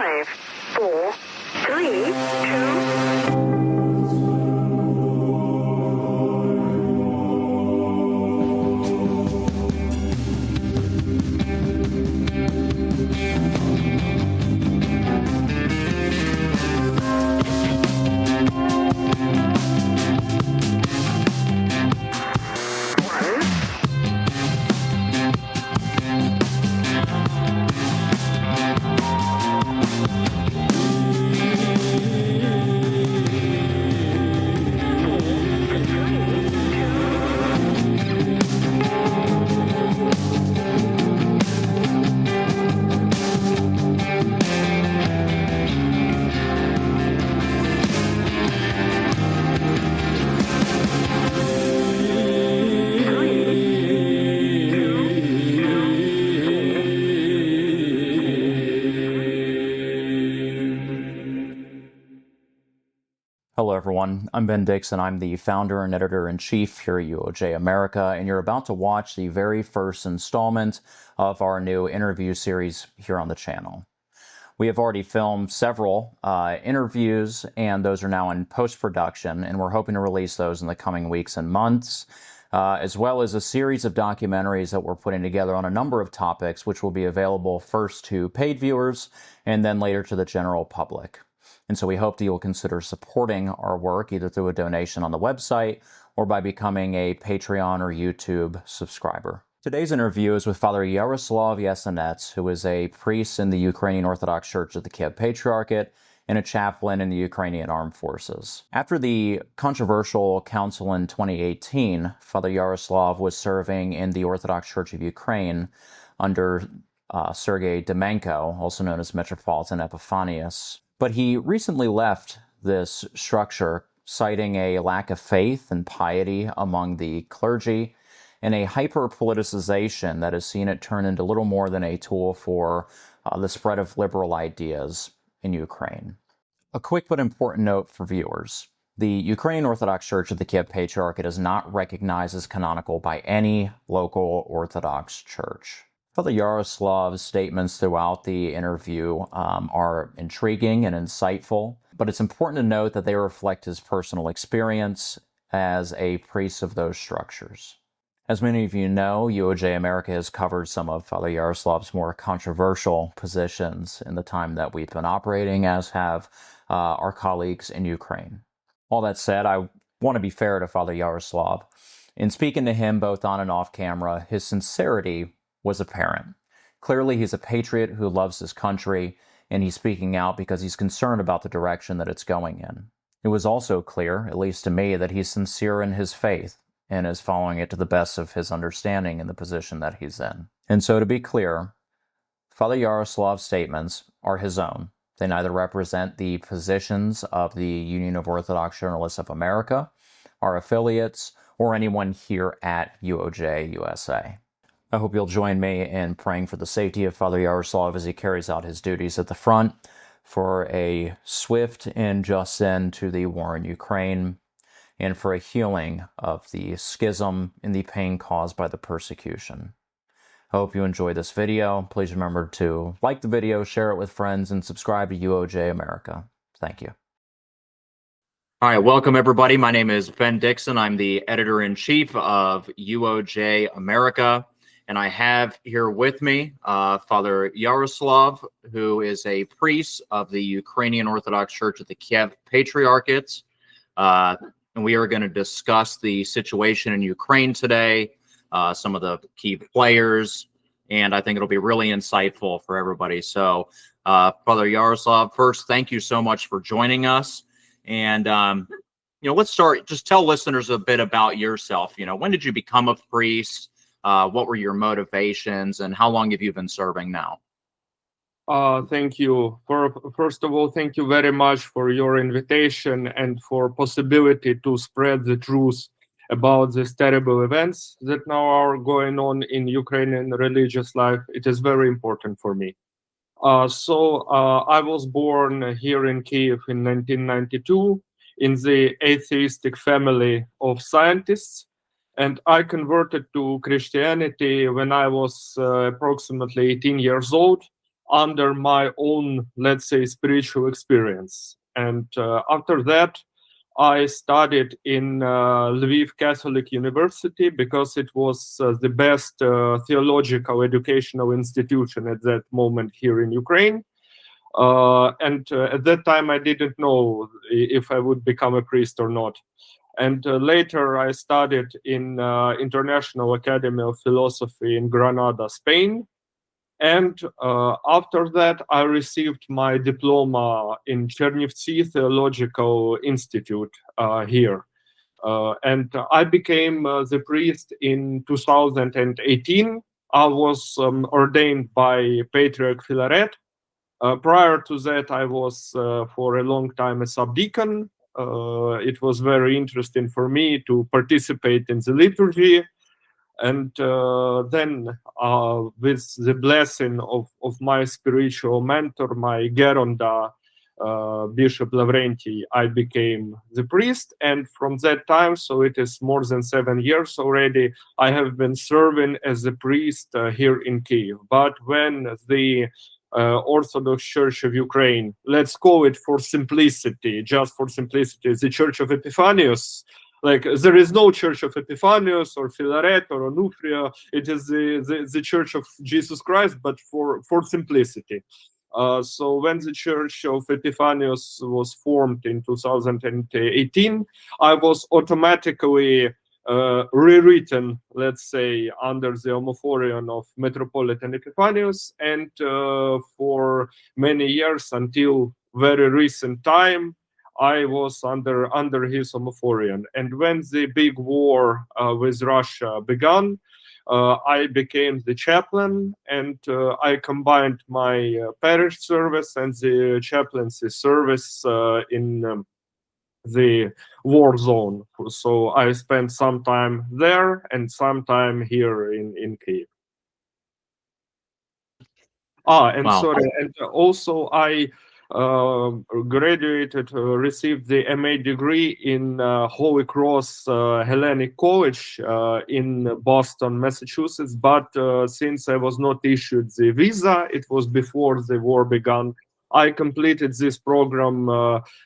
5, 4, 3, 2... Hello everyone, I'm Ben Dixon. I'm the founder and editor-in-chief here at UOJ America, and you're about to watch the very first installment of our new interview series here on the channel. We have already filmed several interviews, and those are now in post-production, and we're hoping to release those in the coming weeks and months, as well as a series of documentaries that we're putting together on a number of topics, which will be available first to paid viewers and then later to the general public. And so we hope that you'll consider supporting our work either through a donation on the website or by becoming a Patreon or YouTube subscriber. Today's interview is with Father Yaroslav Yasenets, who is a priest in the Ukrainian Orthodox Church of the Kiev Patriarchate and a chaplain in the Ukrainian Armed Forces. After the controversial council in 2018, Father Yaroslav was serving in the Orthodox Church of Ukraine under Sergei Dumenko, also known as Metropolitan Epiphanius. But he recently left this structure, citing a lack of faith and piety among the clergy and a hyper-politicization that has seen it turn into little more than a tool for the spread of liberal ideas in Ukraine. A quick but important note for viewers. The Ukrainian Orthodox Church of the Kiev Patriarchate is not recognized as canonical by any local Orthodox church. Father Yaroslav's statements throughout the interview are intriguing and insightful, but it's important to note that they reflect his personal experience as a priest of those structures. As many of you know, UOJ America has covered some of Father Yaroslav's more controversial positions in the time that we've been operating, as have our colleagues in Ukraine. All that said, I want to be fair to Father Yaroslav. In speaking to him both on and off camera, his sincerity was apparent. Clearly, he's a patriot who loves his country, and he's speaking out because he's concerned about the direction that it's going in. It was also clear, at least to me, that he's sincere in his faith and is following it to the best of his understanding in the position that he's in. And so, to be clear, Father Yaroslav's statements are his own. They neither represent the positions of the Union of Orthodox Journalists of America, our affiliates, or anyone here at UOJ-USA. I hope you'll join me in praying for the safety of Father Yaroslav as he carries out his duties at the front, for a swift and just end to the war in Ukraine, and for a healing of the schism and the pain caused by the persecution. I hope you enjoy this video. Please remember to like the video, share it with friends, and subscribe to UOJ America. Thank you. All right, welcome everybody. My name is Ben Dixon. I'm the editor-in-chief of UOJ America. And I have here with me Father Yaroslav, who is a priest of the Ukrainian Orthodox Church of the Kiev Patriarchate. And we are going to discuss the situation in Ukraine today, some of the key players, and I think it'll be really insightful for everybody. So, Father Yaroslav, first, thank you so much for joining us. And, let's start, just tell listeners a bit about yourself. When did you become a priest? What were your motivations, and how long have you been serving now? Thank you. First of all, thank you very much for your invitation and for possibility to spread the truth about these terrible events that now are going on in Ukrainian religious life. It is very important for me. I was born here in Kiev in 1992 in the atheistic family of scientists. And I converted to Christianity when I was approximately 18 years old under my own, let's say, spiritual experience. And after that, I studied in Lviv Catholic University because it was the best theological educational institution at that moment here in Ukraine. And at that time, I didn't know if I would become a priest or not. And later, I studied in International Academy of Philosophy in Granada, Spain. And after that, I received my diploma in Chernivtsi Theological Institute here. And I became the priest in 2018. I was ordained by Patriarch Filaret. Prior to that, I was for a long time a subdeacon. It was very interesting for me to participate in the liturgy. And then with the blessing of my spiritual mentor, my Geronda, Bishop Lavrenti, I became the priest. And from that time, so it is more than 7 years already, I have been serving as a priest here in Kyiv. But when the Orthodox Church of Ukraine, let's call it for simplicity, just for simplicity, the Church of Epiphanius, like there is no Church of Epiphanius or Filaret or Onufria, it is the Church of Jesus Christ, but for simplicity. So when the Church of Epiphanius was formed in 2018, I was automatically rewritten, let's say, under the homophorion of Metropolitan Epiphanius, and for many years until very recent time, I was under his homophorion. And when the big war with Russia began, I became the chaplain, and I combined my parish service and the chaplaincy service in the war zone. So I spent some time there and some time here in Kyiv. And Wow. sorry, and also I graduated, received the MA degree in Holy Cross Hellenic College in Boston, Massachusetts. But since I was not issued the visa, it was before the war began, I completed this program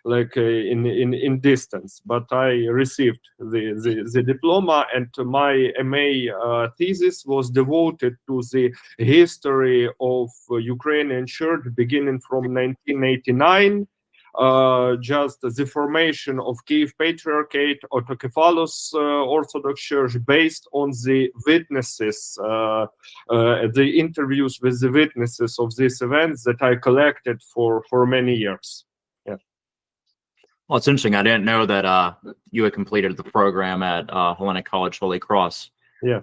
in distance. But I received the diploma, and my MA thesis was devoted to the history of Ukrainian Church beginning from 1989, just the formation of Kyiv Patriarchate, Autocephalous Orthodox Church, based on the witnesses, the interviews with the witnesses of these events that I collected for many years. Yeah. Well, it's interesting. I didn't know that you had completed the program at Hellenic College Holy Cross. Yeah.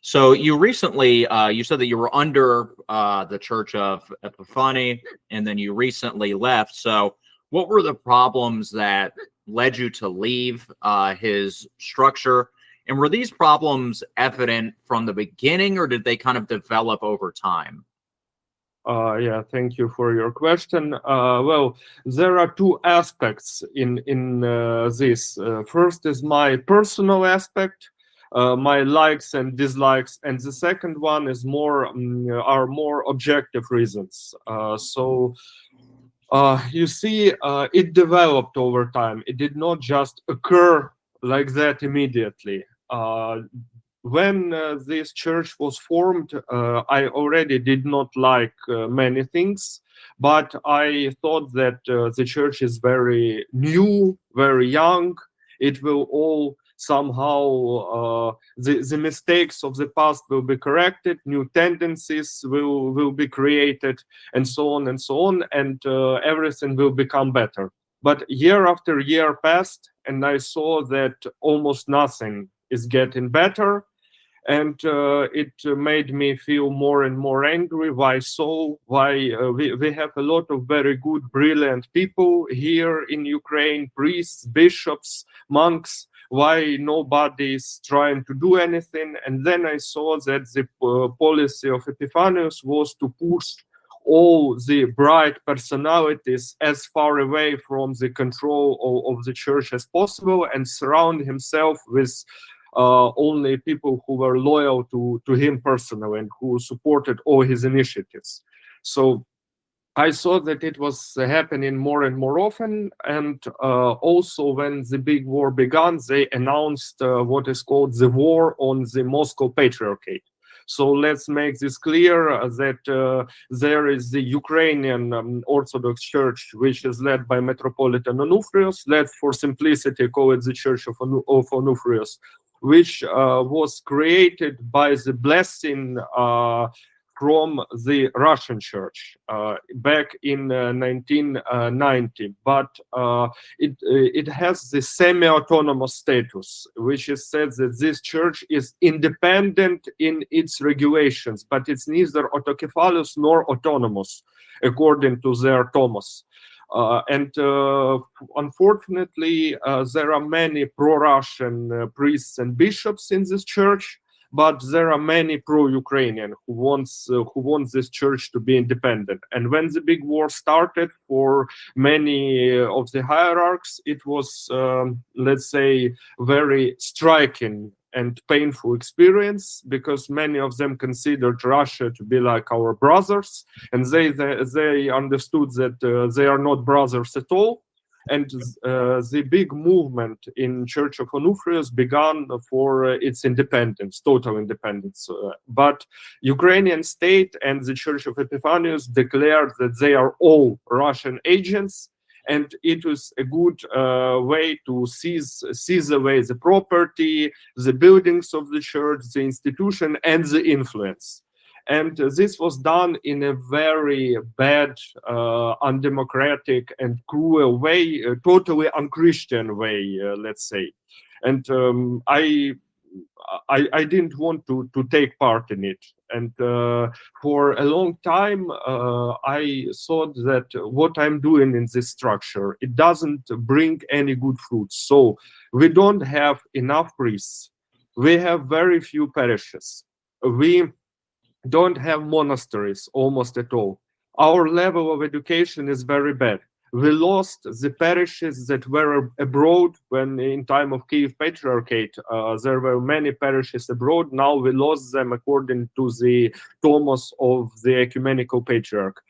So you recently, you said that you were under the Church of Epiphany, and then you recently left. So what were the problems that led you to leave his structure? And were these problems evident from the beginning, or did they kind of develop over time? Yeah, thank you for your question. Well, there are two aspects in this. First is my personal aspect, my likes and dislikes, and the second one is more objective reasons. So you see, it developed over time. It did not just occur like that immediately. When this church was formed, I already did not like many things, but I thought that the church is very new, very young. It will all somehow, the mistakes of the past will be corrected, new tendencies will be created, and so on and so on, and everything will become better. But year after year passed, and I saw that almost nothing is getting better. And it made me feel more and more angry. Why so? Why we have a lot of very good, brilliant people here in Ukraine, priests, bishops, monks. Why nobody is trying to do anything? And then I saw that the policy of Epiphanius was to push all the bright personalities as far away from the control of the church as possible, and surround himself with only people who were loyal to him personally and who supported all his initiatives. So I saw that it was happening more and more often, and also when the big war began, they announced what is called the war on the Moscow Patriarchate. So let's make this clear that there is the Ukrainian Orthodox Church, which is led by Metropolitan Onufrius. Let's, for simplicity, call it the Church of Onufrius, which was created by the blessing from the Russian Church back in 1990, but it has the semi-autonomous status, which is said that this church is independent in its regulations, but it's neither autocephalous nor autonomous, according to their Tomos. Unfortunately, there are many pro-Russian priests and bishops in this church, but there are many pro-Ukrainian who want this church to be independent. And when the big war started, for many of the hierarchs, it was, let's say, very striking and painful experience, because many of them considered Russia to be like our brothers, and they understood that they are not brothers at all. And the big movement in Church of Onufrius began for its independence, total independence. But Ukrainian state and the Church of Epiphanius declared that they are all Russian agents, and it was a good way to seize away the property, the buildings of the church, the institution, and the influence. And this was done in a very bad, undemocratic and cruel way, totally unchristian way, let's say. And I didn't want to take part in it. And for a long time, I thought that what I'm doing in this structure, it doesn't bring any good fruits. So we don't have enough priests. We have very few parishes. We don't have monasteries almost at all. Our level of education is very bad. We lost the parishes that were abroad when in time of Kiev Patriarchate, there were many parishes abroad. Now we lost them according to the Tomos of the Ecumenical Patriarch.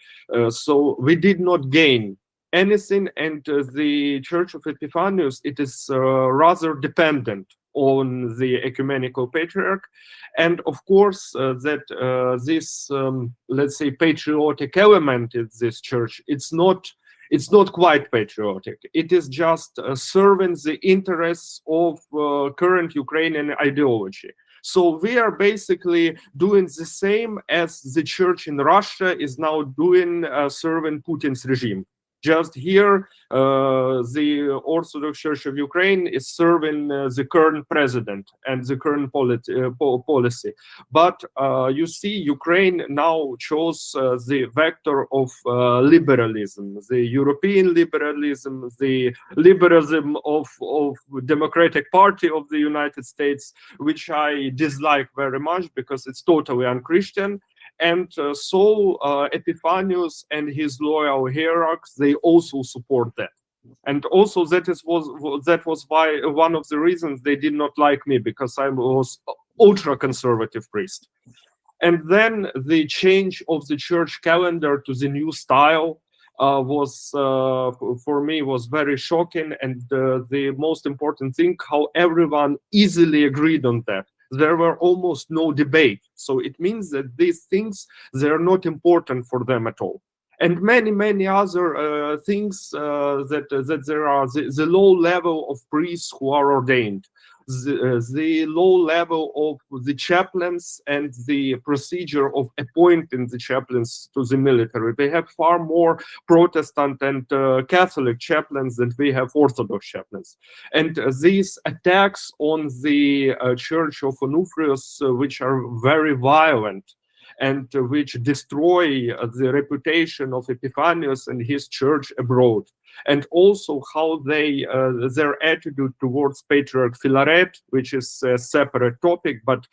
So we did not gain anything, and the Church of Epiphanius, it is rather dependent on the Ecumenical Patriarch. And of course, that this, let's say, patriotic element in this church, it's not quite patriotic. It is just serving the interests of current Ukrainian ideology. So we are basically doing the same as the church in Russia is now doing, serving Putin's regime. Just here, the Orthodox Church of Ukraine is serving the current president and the current policy. But you see, Ukraine now chose the vector of liberalism, the European liberalism, the liberalism of Democratic Party of the United States, which I dislike very much because it's totally unchristian. And so Epiphanius and his loyal hierarchs, they also support that. And also that was why one of the reasons they did not like me, because I was ultra-conservative priest. And then the change of the church calendar to the new style was, for me, was very shocking. And the most important thing, how everyone easily agreed on that. There were almost no debate. So it means that these things, they're not important for them at all. And many other things that there are, the low level of priests who are ordained, the low level of the chaplains and the procedure of appointing the chaplains to the military. They have far more Protestant and Catholic chaplains than we have Orthodox chaplains. And these attacks on the Church of Onufrius, which are very violent, and which destroy the reputation of Epiphanius and his church abroad, and also how they their attitude towards Patriarch Philaret, which is a separate topic, but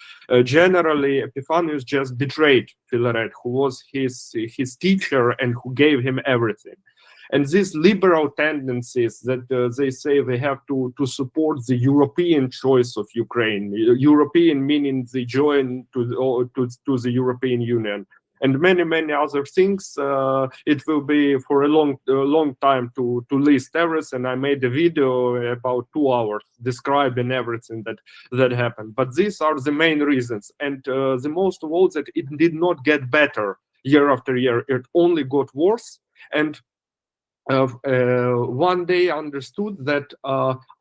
generally Epiphanius just betrayed Philaret, who was his teacher and who gave him everything. And these liberal tendencies that they say they have to support the European choice of Ukraine, European meaning they join to the European Union, and many other things. It will be for a long time to list everything. I made a video about 2 hours describing everything that happened. But these are the main reasons, and the most of all, that it did not get better year after year. It only got worse. And one day I understood that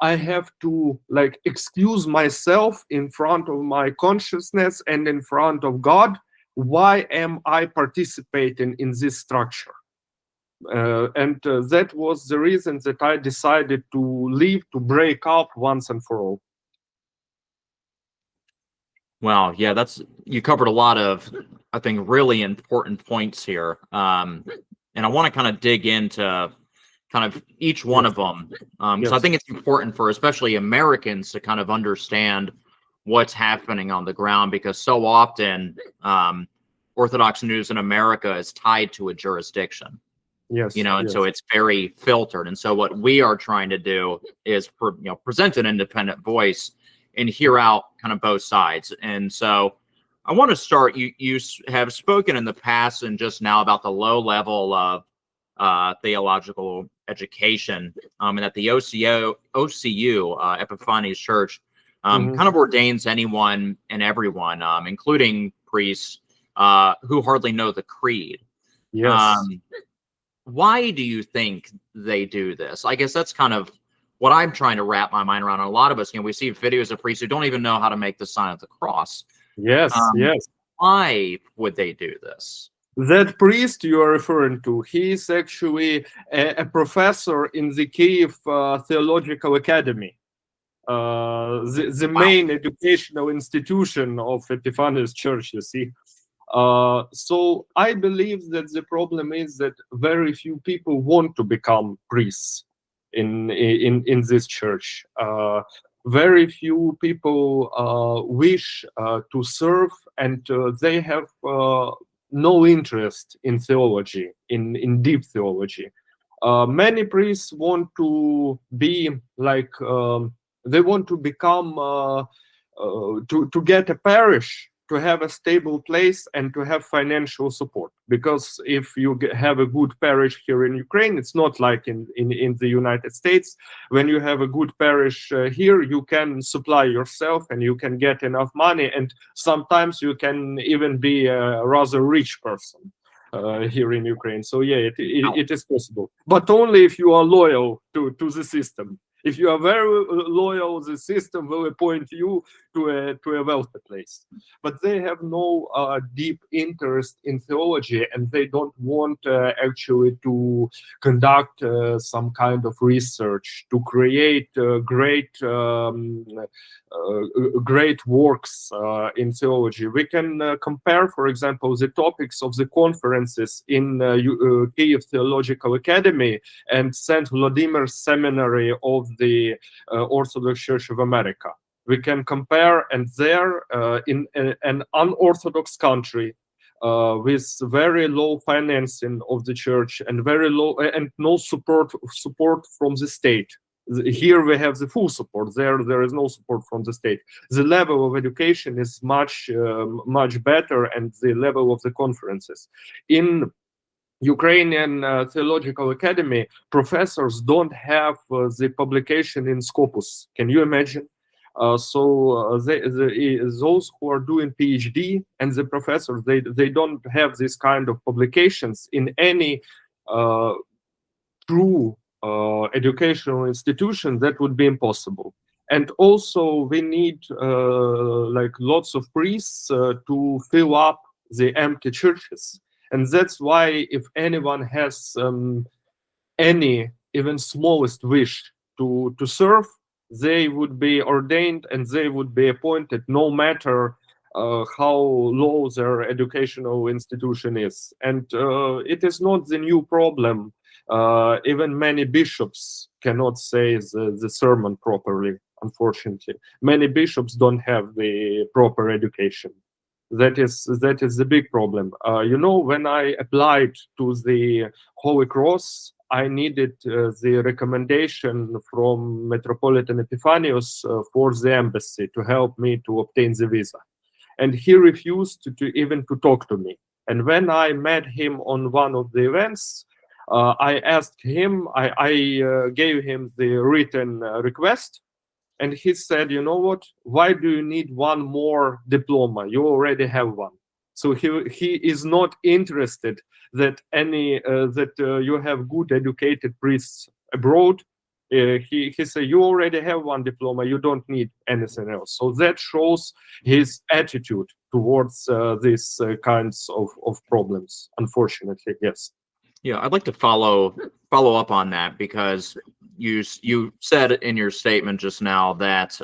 I have to excuse myself in front of my consciousness and in front of God. Why am I participating in this structure? And that was the reason that I decided to leave, to break up once and for all. Wow, yeah, you covered a lot of, I think, really important points here. And I want to kind of dig into kind of each one of them. So I think it's important for especially Americans to kind of understand what's happening on the ground, because so often Orthodox news in America is tied to a jurisdiction. So it's very filtered. And so what we are trying to do is present an independent voice and hear out kind of both sides. And so I want to start, you have spoken in the past and just now about the low level of theological education, and that the OCU Epiphanes Church kind of ordains anyone and everyone, including priests who hardly know the creed. Yes. Why do you think they do this? I guess that's kind of what I'm trying to wrap my mind around. A lot of us, we see videos of priests who don't even know how to make the sign of the cross. Yes, yes. Why would they do this? That priest you are referring to, he is actually a professor in the Kiev Theological Academy, the main educational institution of Epiphanes Church, you see. So I believe that the problem is that very few people want to become priests in this church. Very few people wish to serve, and they have no interest in theology, in deep theology. Many priests want to be like, they want to become, to get a parish, to have a stable place and to have financial support. Because if you have a good parish here in Ukraine, it's not like in the United States. When you have a good parish here, you can supply yourself and you can get enough money, and sometimes you can even be a rather rich person here in Ukraine. So yeah, it is possible, but only if you are loyal to the system. If you are very loyal, the system will appoint you to a wealthy place. But they have no deep interest in theology, and they don't want actually to conduct some kind of research, to create great works in theology. We can compare, for example, the topics of the conferences in Kiev Theological Academy and St. Vladimir's Seminary of the Orthodox Church of America. We can compare, and there in an unorthodox country with very low financing of the church and very low and no support from the state. Here we have the full support. There is no support from the state. The level of education is much better, and the level of the conferences in Ukrainian Theological Academy, professors don't have the publication in Scopus. Can you imagine? Those who are doing PhD and the professors, they don't have this kind of publications in any true educational institution. That would be impossible. And also we need like lots of priests to fill up the empty churches. And that's why if anyone has any even smallest wish to serve, they would be ordained and they would be appointed, no matter how low their educational institution is. And it is not the new problem. Even many bishops cannot say the sermon properly, unfortunately. Many bishops don't have the proper education. That is the big problem. When I applied to the Holy Cross, I needed the recommendation from Metropolitan Epiphanius for the embassy to help me to obtain the visa. And he refused to even to talk to me. And when I met him on one of the events, I asked him, I gave him the written request, and he said, you know what, why do you need one more diploma? You already have one. So he is not interested that you have good educated priests abroad. He said, you already have one diploma, you don't need anything else. So that shows his attitude towards these kinds of problems, unfortunately, yes. Yeah, I'd like to follow up on that, because you said in your statement just now that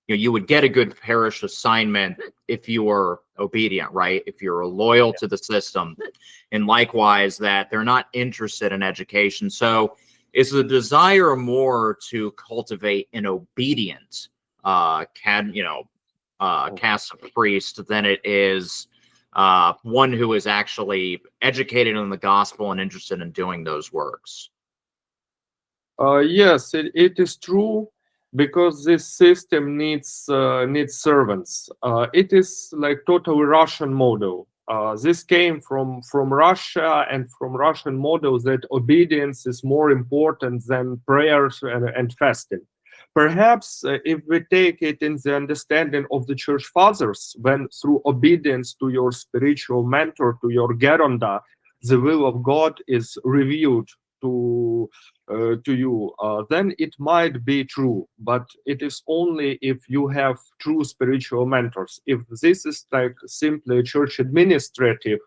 you would get a good parish assignment if you were obedient, right? If you're loyal to the system, and likewise that they're not interested in education. So is the desire more to cultivate an obedient caste of priest than it is one who is actually educated in the gospel and interested in doing those works? Yes, it is true, because this system needs servants. It is like totally Russian model. This came from Russia, and from Russian model that obedience is more important than prayers and fasting. Perhaps if we take it in the understanding of the church fathers, when through obedience to your spiritual mentor, to your geronda, the will of God is revealed to you, then it might be true, but it is only if you have true spiritual mentors. If this is like simply a church administrative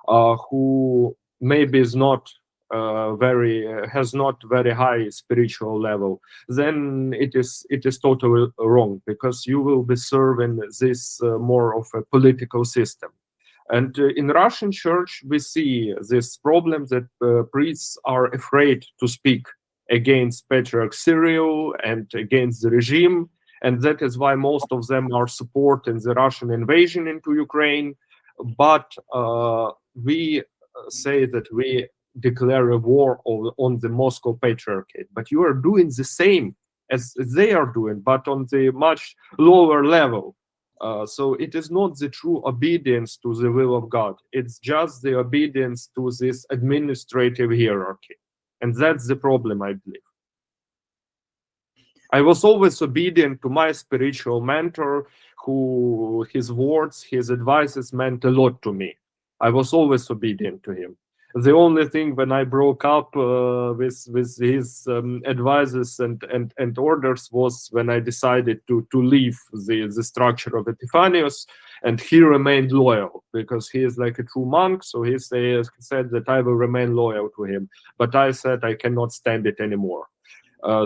who maybe is not has not very high spiritual level, then it is totally wrong, because you will be serving this more of a political system. And in Russian church, we see this problem that priests are afraid to speak against Patriarch Cyril and against the regime. And that is why most of them are supporting the Russian invasion into Ukraine. But we say that we declare a war on the Moscow Patriarchate. But you are doing the same as they are doing, but on the much lower level. So it is not the true obedience to the will of God. It's just the obedience to this administrative hierarchy. And that's the problem, I believe. I was always obedient to my spiritual mentor, who his words, his advices meant a lot to me. I was always obedient to him. The only thing when I broke up with his advices and orders was when I decided to leave the structure of Epiphanius, and he remained loyal, because he is like a true monk. So he said that I will remain loyal to him. But I said I cannot stand it anymore.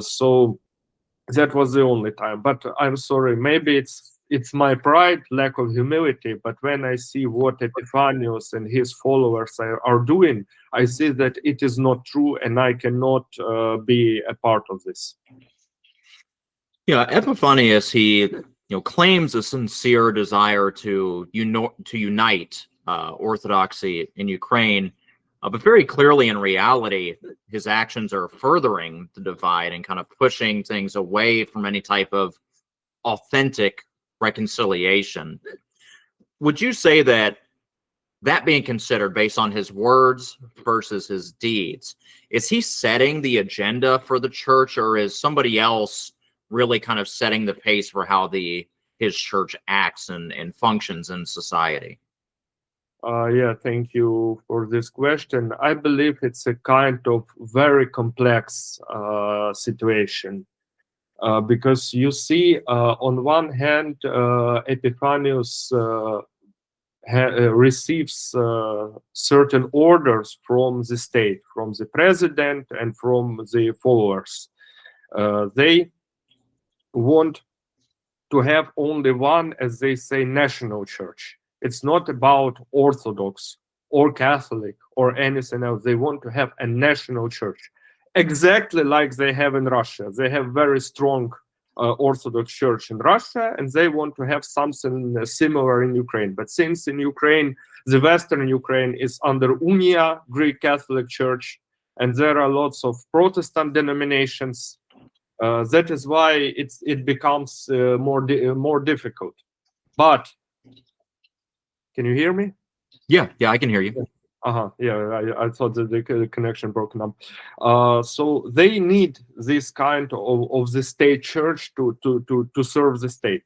So that was the only time. But I'm sorry, maybe it's my pride, lack of humility, but when I see what Epiphanius and his followers are doing, I see that it is not true, and I cannot be a part of this. Yeah, Epiphanius, he claims a sincere desire to unite Orthodoxy in Ukraine, but very clearly in reality, his actions are furthering the divide and kind of pushing things away from any type of authentic reconciliation. Would you say that being considered based on his words versus his deeds, is he setting the agenda for the church, or is somebody else really kind of setting the pace for how his church acts and functions in society? Yeah, thank you for this question. I believe it's a kind of very complex situation. Because you see, on one hand, Epiphanius receives certain orders from the state, from the president and from the followers. They want to have only one, as they say, national church. It's not about Orthodox or Catholic or anything else. They want to have a national church. Exactly like they have in Russia. They have very strong Orthodox Church in Russia, and they want to have something similar in Ukraine. But since in Ukraine, the Western Ukraine is under Unia, Greek Catholic Church, and there are lots of Protestant denominations. That is why it becomes more difficult. But can you hear me? Yeah, I can hear you. Yeah, I thought that the connection broken up. So they need this kind of the state church to serve the state.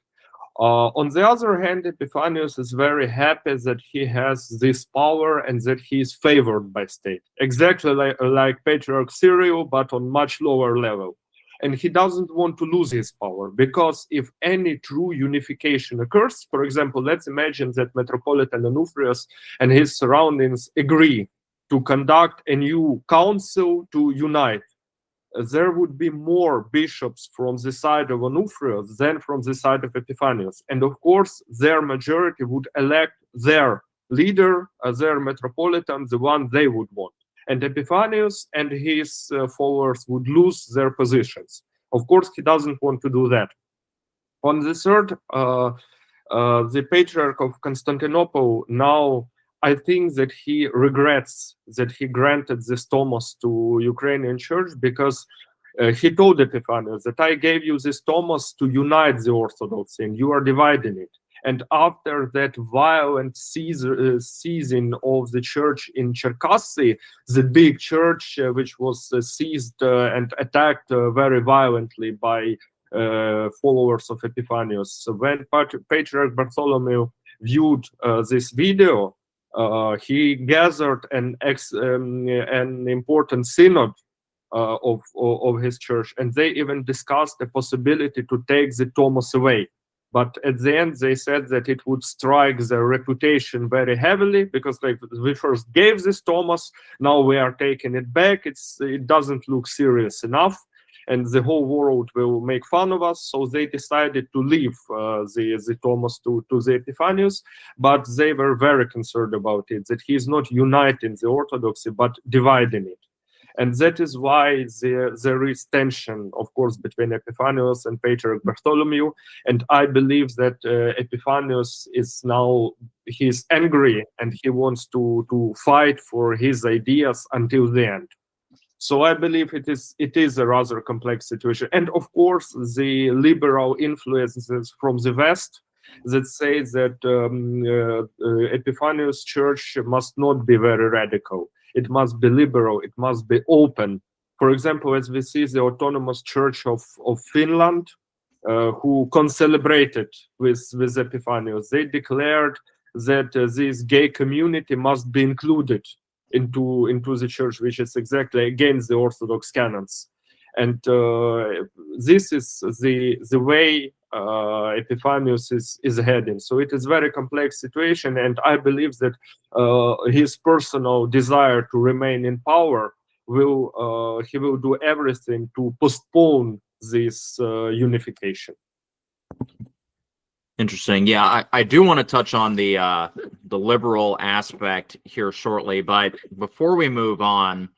On the other hand, Epiphanius is very happy that he has this power and that he is favored by state, exactly like Patriarch Cyril, but on much lower level. And he doesn't want to lose his power, because if any true unification occurs, for example, let's imagine that Metropolitan Onufrius and his surroundings agree to conduct a new council to unite. There would be more bishops from the side of Onufrius than from the side of Epiphanius. And of course, their majority would elect their leader, their metropolitan, the one they would want. And Epiphanius and his followers would lose their positions. Of course, he doesn't want to do that. On the third, the Patriarch of Constantinople now, I think that he regrets that he granted this Tomos to Ukrainian Church, because he told Epiphanius that I gave you this Tomos to unite the Orthodoxy, and you are dividing it. And after that violent seizing of the church in Cherkasy, the big church which was seized and attacked very violently by followers of Epiphanius, when Patriarch Bartholomew viewed this video, he gathered an important synod of his church, and they even discussed the possibility to take the Tomos away. But at the end, they said that it would strike their reputation very heavily, because like we first gave this Tomos, now we are taking it back. It doesn't look serious enough, and the whole world will make fun of us. So they decided to leave the Tomos to the Epiphanius, but they were very concerned about it, that he is not uniting the Orthodoxy, but dividing it. And that is why there is tension, of course, between Epiphanius and Patriarch Bartholomew. And I believe that Epiphanius is now, he's angry and he wants to fight for his ideas until the end. So I believe it is a rather complex situation. And of course, the liberal influences from the West that say that Epiphanius Church must not be very radical. It must be liberal. It must be open. For example, as we see the Autonomous Church of Finland, who concelebrated with Epiphanius, they declared that this gay community must be included into the church, which is exactly against the Orthodox canons. And this is the way Epiphanius is heading. So it is a very complex situation, and I believe that his personal desire to remain in power he will do everything to postpone this unification. Interesting. Yeah, I do want to touch on the liberal aspect here shortly, but before we move on,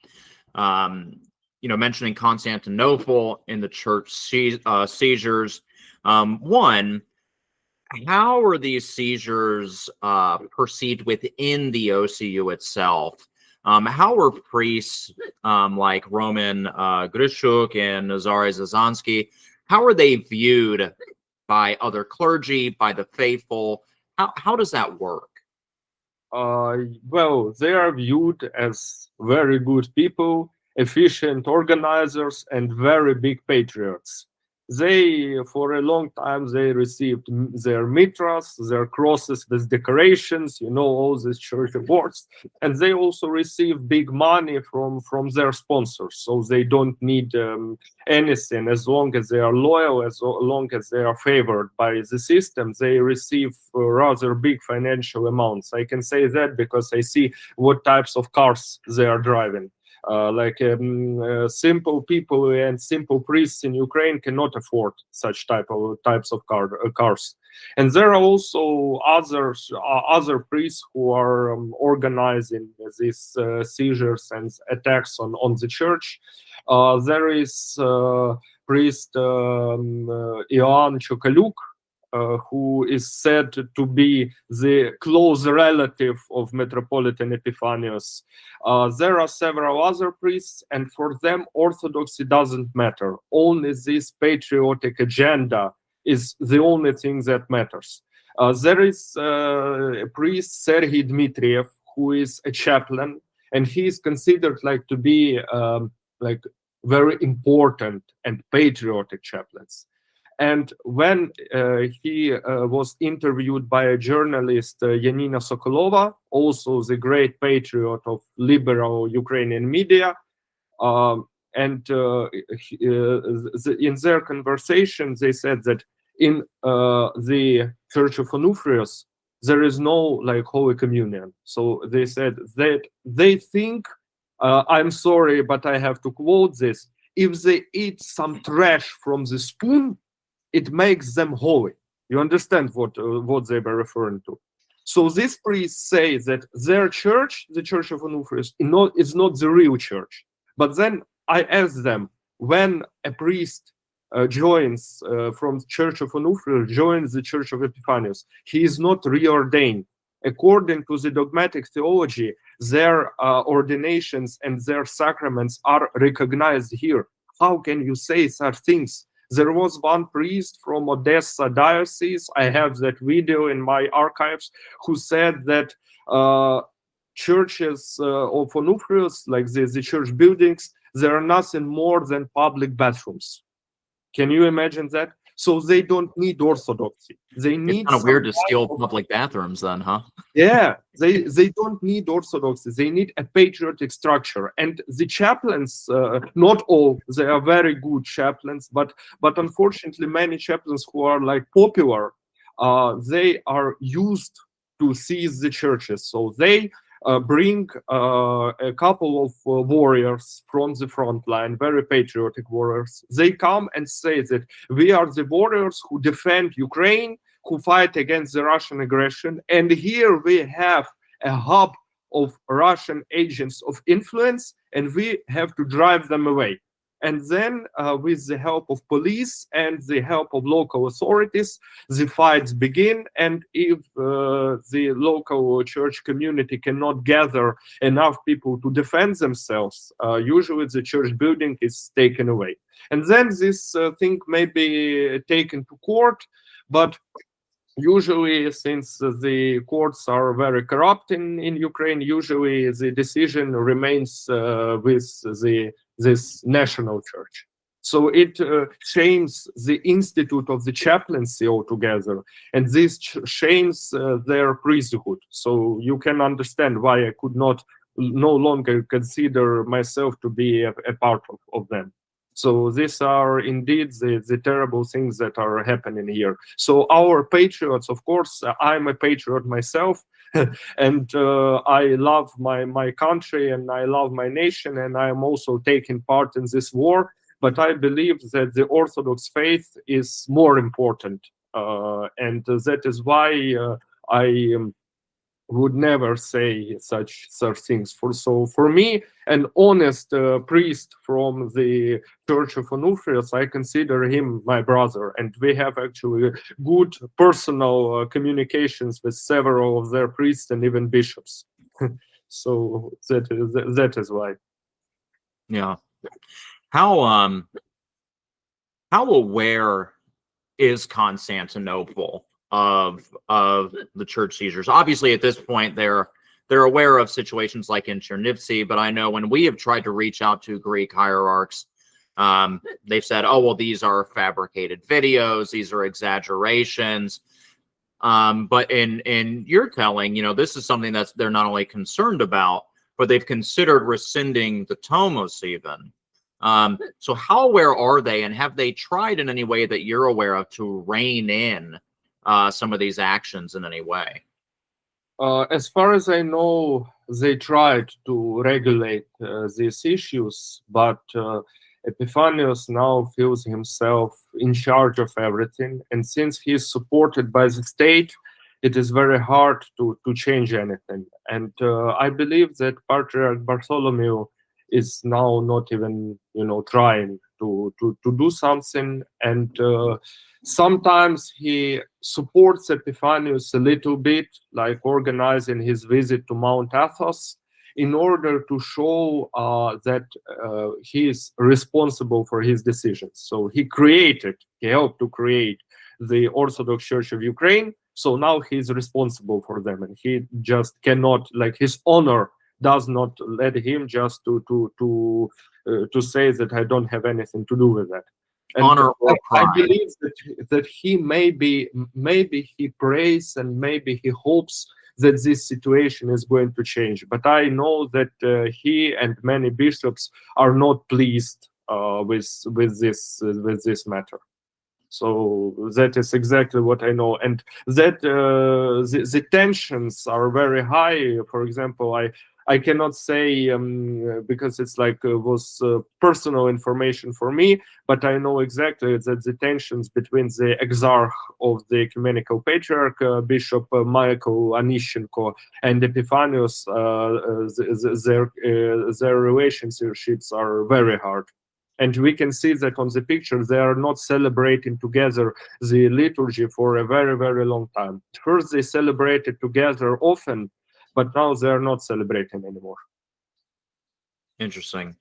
mentioning Constantinople and the church seizures. One, how are these seizures perceived within the OCU itself? How are priests like Roman Grishuk and Nazare Zazansky, how are they viewed by other clergy, by the faithful? How does that work? Well, they are viewed as very good people, efficient organizers, and very big patriots. They, for a long time, they received their mitras, their crosses with decorations, all these church awards, and they also receive big money from their sponsors. So they don't need anything as long as they are loyal, as long as they are favored by the system. They receive rather big financial amounts. I can say that because I see what types of cars they are driving. Simple people and simple priests in Ukraine cannot afford such types of cars. And there are also other priests who are organizing these seizures and attacks on the church. There is priest Ioan Chokaluk, who is said to be the close relative of Metropolitan Epiphanius. There are several other priests, and for them, Orthodoxy doesn't matter. Only this patriotic agenda is the only thing that matters. There is a priest, Serhiy Dmitriev, who is a chaplain, and he is considered like to be like very important and patriotic chaplains. And when he was interviewed by a journalist, Yanina Sokolova, also the great patriot of liberal Ukrainian media, in their conversation, they said that in the Church of Onufrius, there is no like Holy Communion. So they said that they think, I'm sorry, but I have to quote this, if they eat some trash from the spoon, it makes them holy. You understand what they were referring to. So these priests say that their church, the Church of Onufrius, is not the real church. But then I ask them, when a priest joins from Church of Onufrius, joins the Church of Epiphanius, he is not reordained. According to the dogmatic theology, their ordinations and their sacraments are recognized here. How can you say such things? There was one priest from Odessa diocese, I have that video in my archives, who said that churches of Onufrius, like the church buildings, they are nothing more than public bathrooms. Can you imagine that? So they don't need Orthodoxy. They need. It's kind of weird to steal public bathrooms, then, huh? Yeah, they don't need Orthodoxy. They need a patriotic structure. And the chaplains, not all, they are very good chaplains, but unfortunately, many chaplains who are like popular, they are used to seize the churches. So they bring a couple of warriors from the front line, very patriotic warriors. They come and say that we are the warriors who defend Ukraine, who fight against the Russian aggression. And here we have a hub of Russian agents of influence, and we have to drive them away. And then with the help of police and the help of local authorities, the fights begin. And if the local church community cannot gather enough people to defend themselves, usually the church building is taken away. And then this thing may be taken to court, but usually, since the courts are very corrupt in Ukraine, usually the decision remains with this national church. So it shames the institute of the chaplaincy altogether, and this shames their priesthood. So you can understand why I could no longer consider myself to be a part of them. So these are indeed the terrible things that are happening here. So our patriots, of course, I'm a patriot myself, and I love my country and I love my nation, and I am also taking part in this war. But I believe that the Orthodox faith is more important, and that is why I would never say such things. For me, an honest priest from the Church of Onufrius, I consider him my brother, and we have actually good personal communications with several of their priests and even bishops. So that is why. Yeah. How aware is Constantinople of the church seizures? Obviously, at this point, they're aware of situations like in Chernivtsi, but I know when we have tried to reach out to Greek hierarchs, they've said, "Oh, well, these are fabricated videos; these are exaggerations." But in your telling, this is something that they're not only concerned about, but they've considered rescinding the Tomos even. So how aware are they, and have they tried in any way that you're aware of to rein in some of these actions in any way? As far as I know, they tried to regulate these issues, but Epiphanius now feels himself in charge of everything, and since he is supported by the state, it is very hard to change anything. And I believe that Patriarch Bartholomew is now not even trying to do something, and sometimes he supports Epiphanius a little bit, like organizing his visit to Mount Athos, in order to show that he is responsible for his decisions. So he helped to create the Orthodox Church of Ukraine. So now he's responsible for them, and he just cannot, like, his honor does not let him just to say that I don't have anything to do with that. And honor or pride. I believe that he maybe he prays and maybe he hopes that this situation is going to change. But I know that he and many bishops are not pleased with this matter. So that is exactly what I know, and that the tensions are very high. For example, I cannot say because it's like was personal information for me, but I know exactly that the tensions between the exarch of the Ecumenical Patriarch, Bishop Michael Anishchenko, and Epiphanius, their relationships are very hard. And we can see that on the picture, they are not celebrating together the liturgy for a very, very long time. First, they celebrated together often, but now they are not celebrating anymore. Interesting.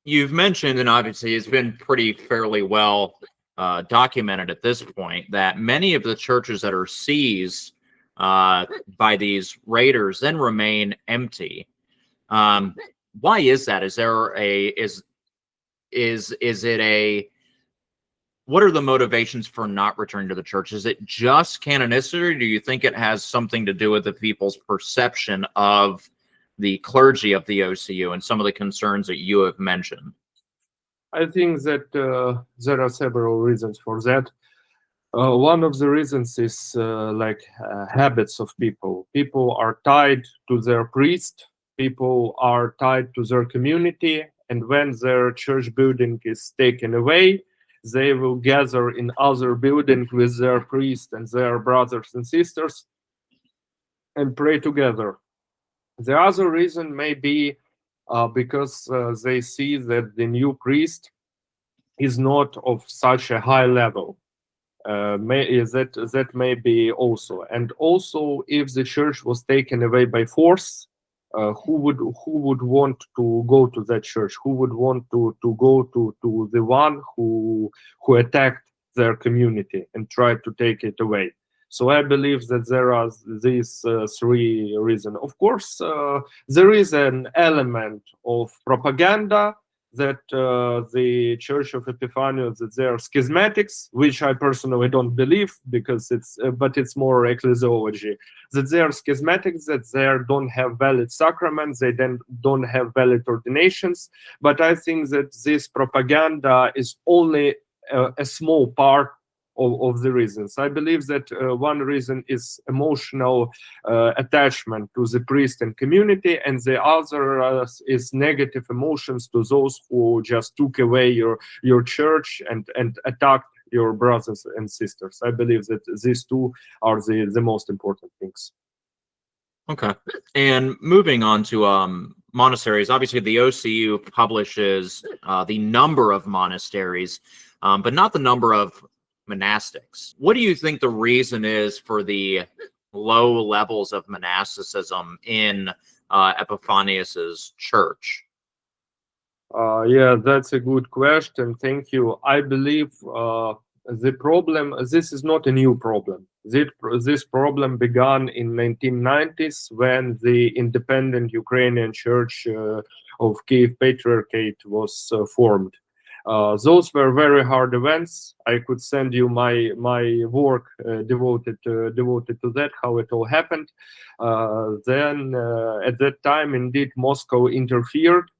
You've mentioned, and obviously it's been pretty fairly well documented at this point, that many of the churches that are seized by these raiders then remain empty. Why is that? Is there is it a, what are the motivations for not returning to the church? Is it just canonicity, or do you think it has something to do with the people's perception of the clergy of the OCU and some of the concerns that you have mentioned? I think that there are several reasons for that. One of the reasons is habits of people. People are tied to their priest. People are tied to their community, and when their church building is taken away, they will gather in other buildings with their priest and their brothers and sisters and pray together. The other reason may be because they see that the new priest is not of such a high level. That may be also. And also, if the church was taken away by force, who would want to go to that church? Who would want to go to the one who attacked their community and tried to take it away? So I believe that there are these three reasons. Of course, there is an element of propaganda that the Church of Epiphanius, that they are schismatics, which I personally don't believe, because but it's more ecclesiology, that they are schismatics, that they don't have valid sacraments, they then don't have valid ordinations. But I think that this propaganda is only a small part of the reasons. I believe that one reason is emotional attachment to the priest and community, and the other is negative emotions to those who just took away your church and attacked your brothers and sisters. I believe that these two are the most important things. Okay. And moving on to monasteries, obviously the OCU publishes the number of monasteries, but not the number of monastics. What do you think the reason is for the low levels of monasticism in Epiphanius's church? Yeah, that's a good question. Thank you. I believe the problem, this is not a new problem. This problem began in 1990s when the independent Ukrainian Church of Kiev Patriarchate was formed. Those were very hard events. I could send you my work devoted to that, how it all happened. Then at that time, indeed, Moscow interfered.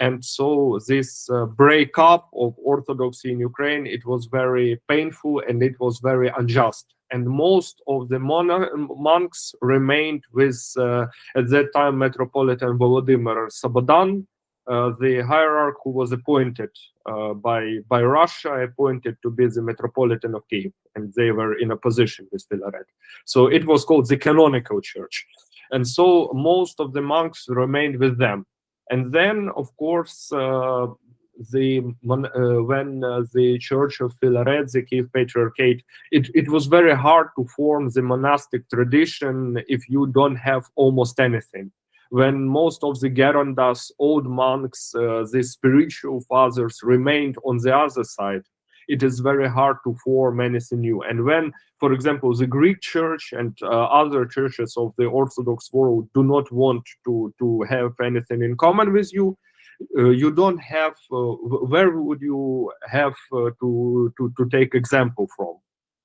And so this breakup of Orthodoxy in Ukraine, it was very painful and it was very unjust. And most of the monks remained with, at that time, Metropolitan Volodymyr Sabodan, the hierarch who was appointed by Russia, appointed to be the Metropolitan of Kiev, and they were in opposition with Filaret. So it was called the canonical church. And so most of the monks remained with them. And then, of course, when the Church of Philaret, the Kiev Patriarchate, it was very hard to form the monastic tradition if you don't have almost anything. When most of the Gerondas, old monks, the spiritual fathers remained on the other side, it is very hard to form anything new. And when, for example, the Greek Church and other churches of the Orthodox world do not want to have anything in common with you, you don't have, where would you have to take example from?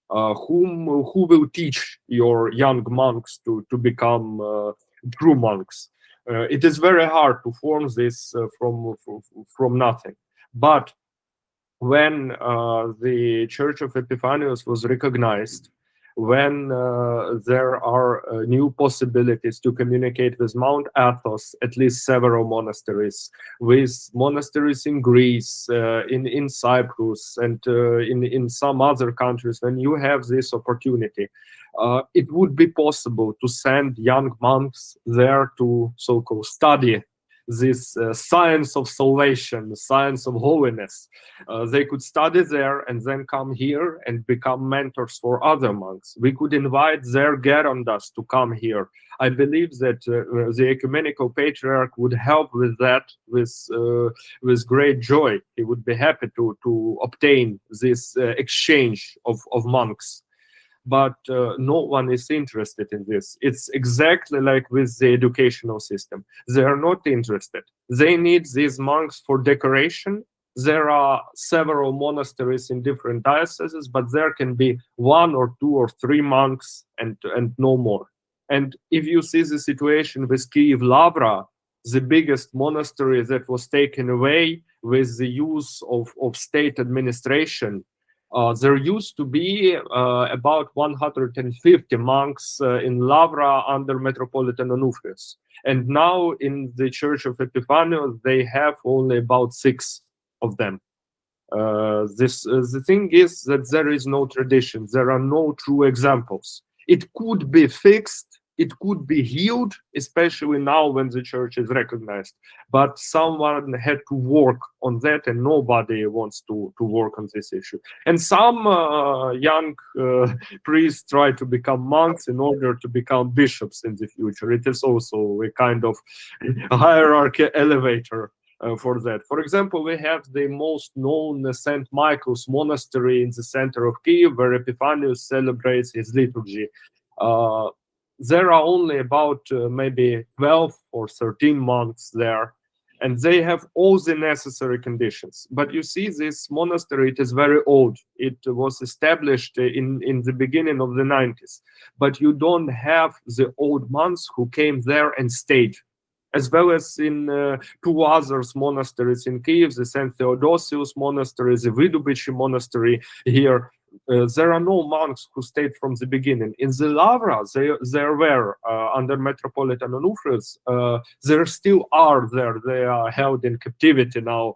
Who will teach your young monks to become true monks? It is very hard to form this from nothing. But when the Church of Epiphanius was recognized, when there are new possibilities to communicate with Mount Athos, at least several monasteries, with monasteries in Greece, in Cyprus, and in some other countries, when you have this opportunity, it would be possible to send young monks there to so-called study this science of salvation, the science of holiness. They could study there and then come here and become mentors for other monks. We could invite their Gerondas to come here. I believe that the ecumenical patriarch would help with that with great joy. He would be happy to obtain this exchange of monks. But no one is interested in this. It's exactly like with the educational system. They are not interested. They need these monks for decoration. There are several monasteries in different dioceses, but there can be 1 or 2 or 3 monks and no more. And if you see the situation with Kiev Lavra, the biggest monastery that was taken away with the use of state administration, there used to be about 150 monks in Lavra under Metropolitan Onufrius. And now in the Church of Epiphanius, they have only about 6 of them. The thing is that there is no tradition. There are no true examples. It could be fixed. It could be healed, especially now when the church is recognized. But someone had to work on that, and nobody wants to work on this issue. And some young priests try to become monks in order to become bishops in the future. It is also a kind of hierarchy elevator for that. For example, we have the most known St. Michael's Monastery in the center of Kiev, where Epiphanius celebrates his liturgy. There are only about maybe 12 or 13 monks there, and they have all the necessary conditions. But you see, this monastery, it is very old. It was established in the beginning of the 90s. But you don't have the old monks who came there and stayed. As well as in 2 other monasteries in Kiev, the St. Theodosius Monastery, the Vidubici Monastery here. There are no monks who stayed from the beginning. In the Lavra, there were, under Metropolitan Onufrius, there still are there. They are held in captivity now.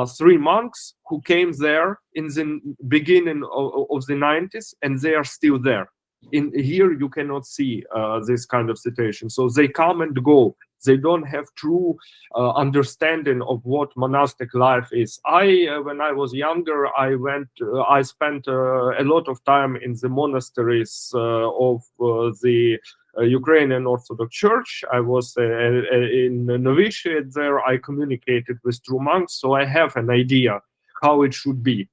3 monks who came there in the beginning of the 90s, and they are still there. In here, you cannot see this kind of situation. So they come and go. They don't have true understanding of what monastic life is. When I was younger, I spent a lot of time in the monasteries of the Ukrainian Orthodox Church. I was in novitiate there. I communicated with true monks, so I have an idea how it should be.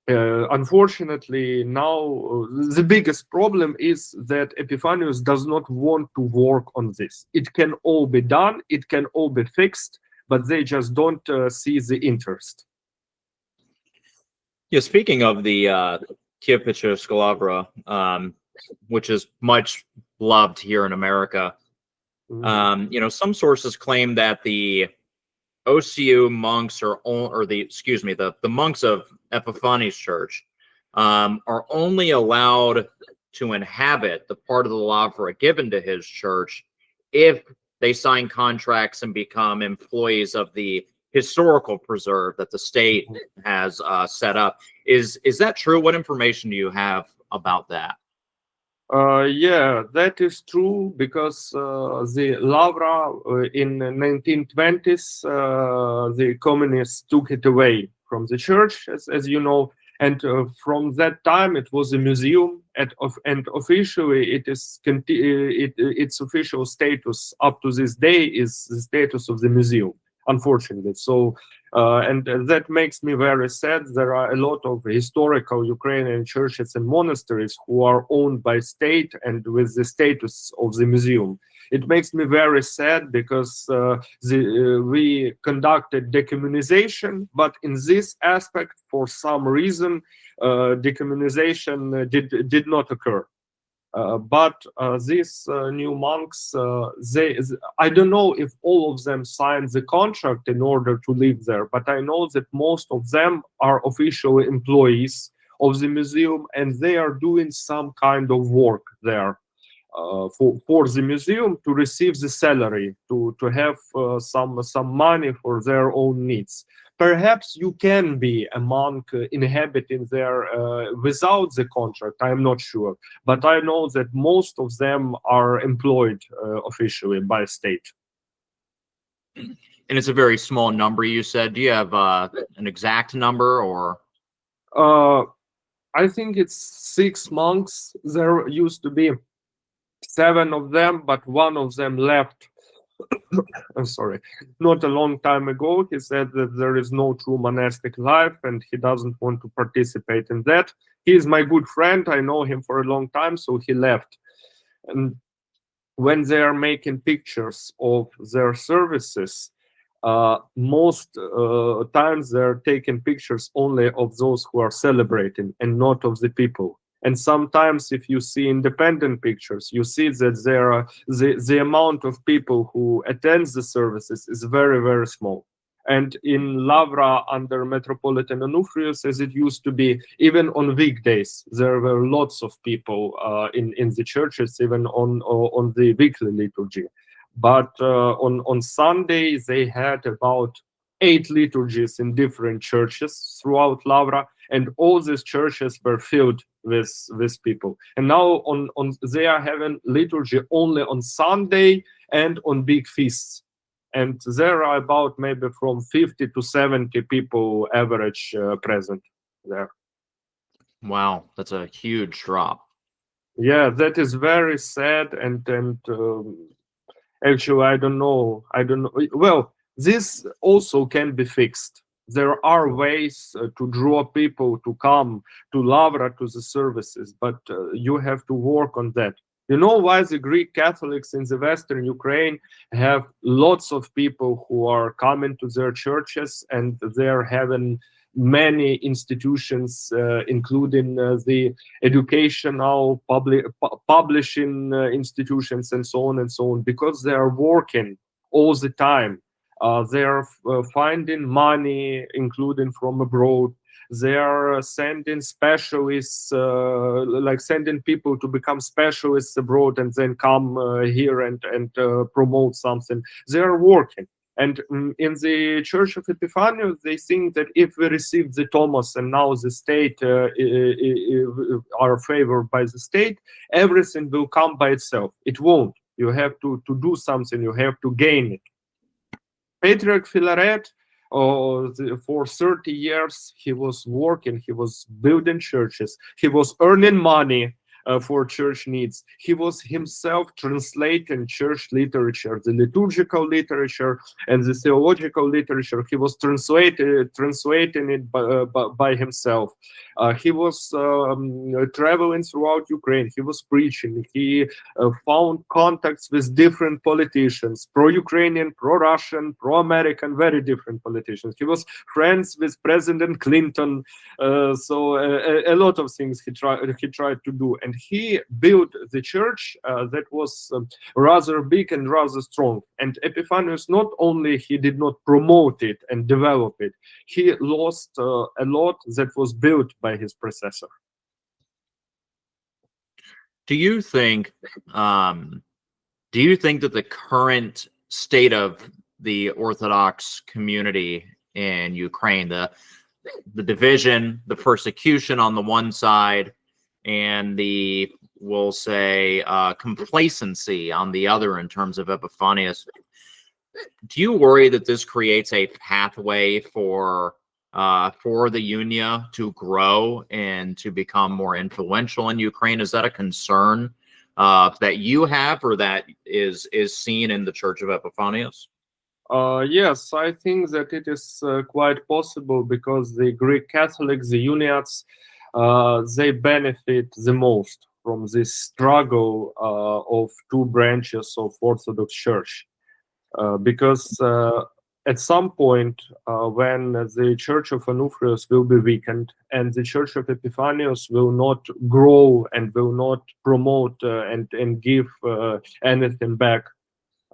Unfortunately, now the biggest problem is that Epiphanius does not want to work on this. It can all be done, it can all be fixed, but they just don't see the interest. Yeah, speaking of the Kiev Patriarchate, which is much loved here in America, some sources claim that the OCU monks the monks of Epiphanius Church are only allowed to inhabit the part of the Lavra given to his church if they sign contracts and become employees of the historical preserve that the state has set up. Is that true? What information do you have about that? Yeah, that is true because the Lavra in 1920s, the communists took it away from the church, as you know, and from that time it was a museum, and officially it is its official status up to this day is the status of the museum, unfortunately. So. And that makes me very sad. There are a lot of historical Ukrainian churches and monasteries who are owned by state and with the status of the museum. It makes me very sad because we conducted decommunization, but in this aspect, for some reason, decommunization did not occur. But these new monks, I don't know if all of them signed the contract in order to live there, but I know that most of them are official employees of the museum, and they are doing some kind of work there for the museum to receive the salary, to have some money for their own needs. Perhaps you can be a monk inhabiting there without the contract, I'm not sure. But I know that most of them are employed officially by state. And it's a very small number, you said. Do you have an exact number, or? I think it's 6 monks. There used to be 7 of them, but one of them left. I'm sorry, not a long time ago. He said that there is no true monastic life and he doesn't want to participate in that. He is my good friend. I know him for a long time, so he left. And when they are making pictures of their services, most times they're taking pictures only of those who are celebrating and not of the people. And sometimes if you see independent pictures, you see that there are the amount of people who attend the services is very, very small. And in Lavra, under Metropolitan Onufrius, as it used to be, even on weekdays, there were lots of people in the churches, even on the weekly liturgy. But on Sunday, they had about 8 liturgies in different churches throughout Lavra, and all these churches were filled with people. And now they are having liturgy only on Sunday and on big feasts. And there are about maybe from 50 to 70 people average present there. Wow, that's a huge drop. Yeah, that is very sad. And actually, I don't know. Well, this also can be fixed. There are ways to draw people to come to Lavra, to the services, but you have to work on that. You know why the Greek Catholics in the Western Ukraine have lots of people who are coming to their churches, and they're having many institutions, including the educational, publishing institutions, and so on, because they are working all the time. They are finding money, including from abroad. They are sending specialists, like sending people to become specialists abroad and then come here and promote something. They are working. And in the Church of Epiphanius, they think that if we receive the Tomos and now the state are favored by the state, everything will come by itself. It won't. You have to do something. You have to gain it. Patriarch Filaret, for 30 years, he was working, he was building churches, he was earning money for church needs. He was himself translating church literature, the liturgical literature and the theological literature. He was translating it by himself. He was traveling throughout Ukraine. He was preaching. He found contacts with different politicians, pro-Ukrainian, pro-Russian, pro-American, very different politicians. He was friends with President Clinton. So a lot of things he tried to do. And he built the church that was rather big and rather strong. And Epiphanius, not only he did not promote it and develop it, he lost a lot that was built by his predecessor. Do you think that the current state of the Orthodox community in Ukraine, the division, the persecution on the one side, and the we'll say, complacency on the other in terms of Epiphanius. Do you worry that this creates a pathway for the Unia to grow and to become more influential in Ukraine? Is that a concern that you have, or that is seen in the Church of Epiphanius? Yes, I think that it is quite possible, because the Greek Catholics, the Uniats, they benefit the most from this struggle of two branches of Orthodox Church. Because at some point, when the Church of Onufrius will be weakened and the Church of Epiphanius will not grow and will not promote and give anything back,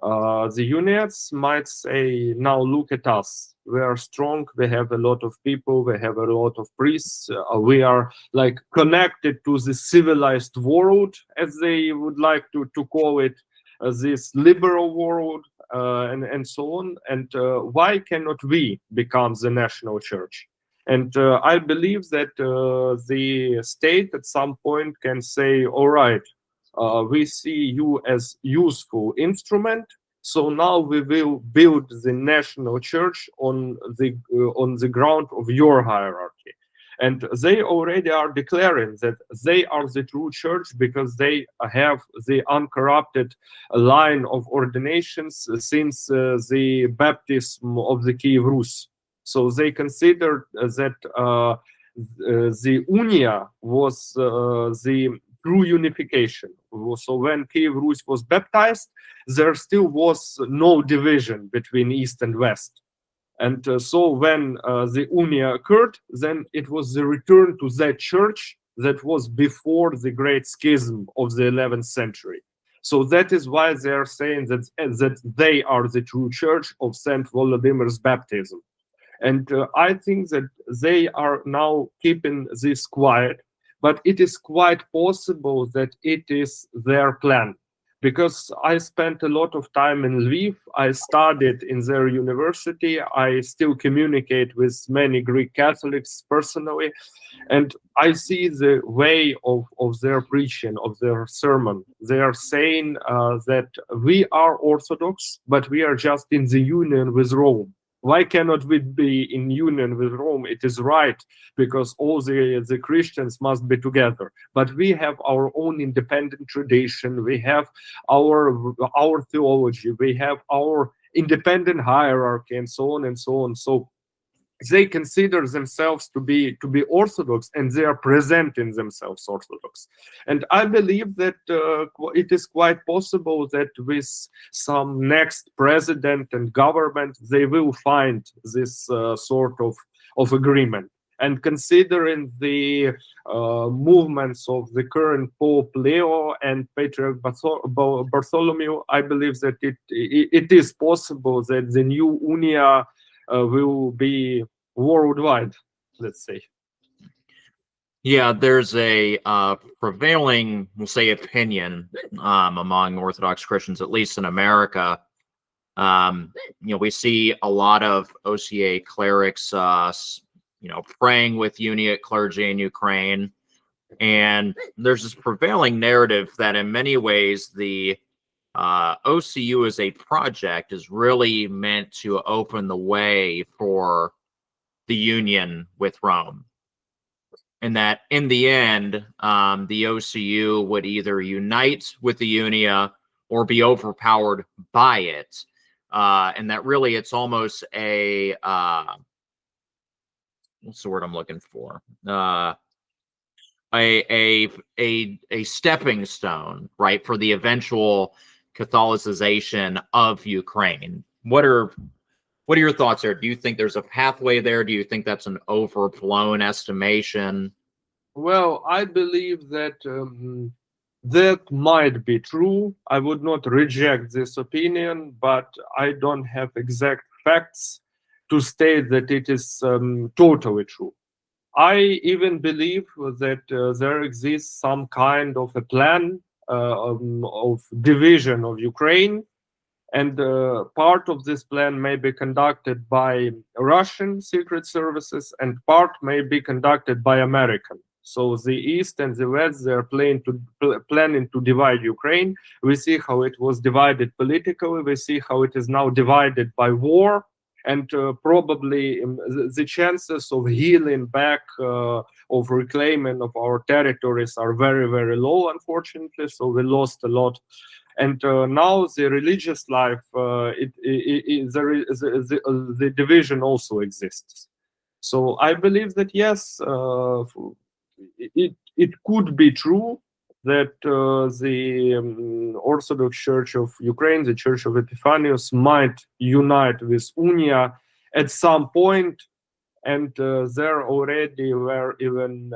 the Uniats might say, now look at us. We are strong, we have a lot of people, we have a lot of priests, we are like connected to the civilized world, as they would like to call it, this liberal world, and so on. And why cannot we become the national church? And I believe that the state at some point can say, all right, we see you as useful instrument, so now we will build the national church on the ground of your hierarchy. And they already are declaring that they are the true church, because they have the uncorrupted line of ordinations since the baptism of the Kiev Rus. So they consider that the Unia was the true unification. So when Kiev Rus was baptized, there still was no division between East and West. And so when the Unia occurred, then it was the return to that church that was before the Great Schism of the 11th century. So that is why they are saying that they are the true church of Saint Volodymyr's baptism. And I think that they are now keeping this quiet, but it is quite possible that it is their plan. Because I spent a lot of time in Lviv, I studied in their university, I still communicate with many Greek Catholics personally, and I see the way of their preaching, of their sermon. They are saying that we are Orthodox, but we are just in the union with Rome. Why cannot we be in union with Rome? It is right, because all the Christians must be together. But we have our own independent tradition. We have our theology. We have our independent hierarchy, and so on and so on. So they consider themselves to be Orthodox, and they are presenting themselves Orthodox. And I believe that it is quite possible that with some next president and government, they will find this sort of agreement. And considering the movements of the current Pope Leo and Patriarch Bartholomew, I believe that it is possible that the new Unia will be worldwide, let's say. Yeah, there's a prevailing, we'll say, opinion among Orthodox Christians, at least in America. We see a lot of OCA clerics, praying with Uniate clergy in Ukraine, and there's this prevailing narrative that in many ways the OCU as a project is really meant to open the way for the union with Rome, and that in the end, the OCU would either unite with the Unia or be overpowered by it, and that really it's almost a what's the word I'm looking for? A stepping stone, right, for the eventual Catholicization of Ukraine. What are your thoughts there? Do you think there's a pathway there? Do you think that's an overblown estimation? Well, I believe that that might be true. I would not reject this opinion, but I don't have exact facts to state that it is totally true. I even believe that there exists some kind of a plan of division of Ukraine, and part of this plan may be conducted by Russian secret services and part may be conducted by American. So the East and the West, they're planning to divide Ukraine. We see how it was divided politically. We see how it is now divided by war. And probably the chances of healing back, of reclaiming of our territories are very, very low, unfortunately. So we lost a lot. And now the religious life, the division also exists. So I believe that, yes, it could be true that the Orthodox Church of Ukraine, the Church of Epiphanius, might unite with Unia at some point, and there already were even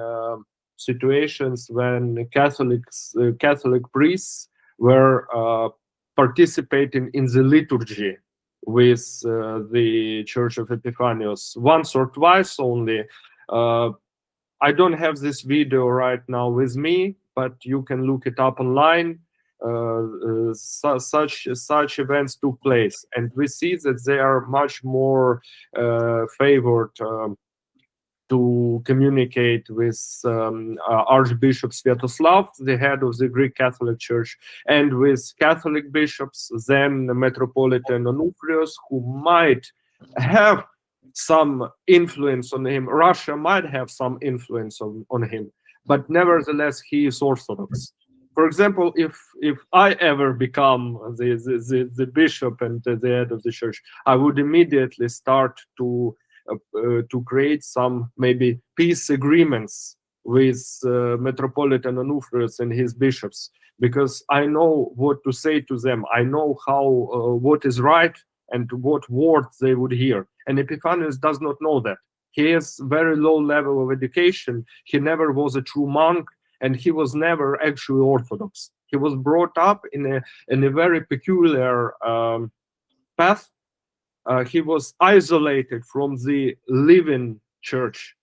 situations when Catholic priests were participating in the liturgy with the Church of Epiphanius once or twice only. I don't have this video right now with me, but you can look it up online. Such events took place, and we see that they are much more favored to communicate with Archbishop Sviatoslav, the head of the Greek Catholic Church, and with Catholic bishops, then Metropolitan Onufrios, who might have some influence on him. Russia might have some influence on him, but nevertheless, he is Orthodox. For example, if I ever become the bishop and the head of the church, I would immediately start to create some maybe peace agreements with Metropolitan Onufrios and his bishops, because I know what to say to them. I know how what is right and what words they would hear. And Epiphanius does not know that. He has very low level of education. He never was a true monk, and he was never actually Orthodox. He was brought up in a very peculiar path. He was isolated from the living church,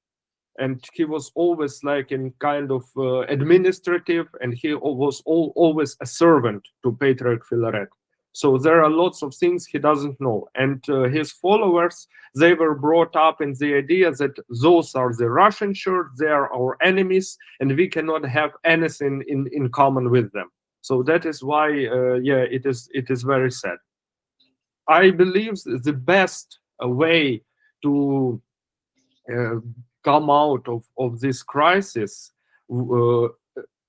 and he was always like in kind of administrative, and he was always a servant to Patriarch Philaret. So there are lots of things he doesn't know. And his followers, they were brought up in the idea that those are the Russian church, they are our enemies, and we cannot have anything in common with them. So that is why, yeah, it is very sad. I believe the best way to come out of this crisis,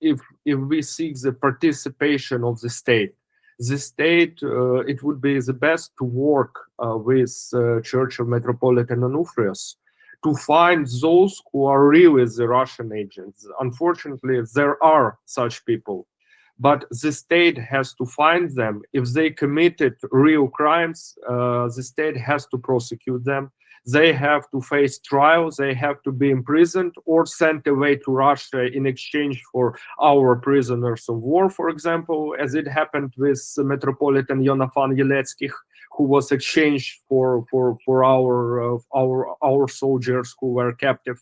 if we seek the participation of the state. The state, it would be the best to work with Church of Metropolitan Onufrios to find those who are really the Russian agents. Unfortunately, there are such people, but the state has to find them. If they committed real crimes, the state has to prosecute them. They have to face trials, they have to be imprisoned or sent away to Russia in exchange for our prisoners of war, for example, as it happened with Metropolitan Yonafan Yeletskich, who was exchanged for our soldiers who were captive.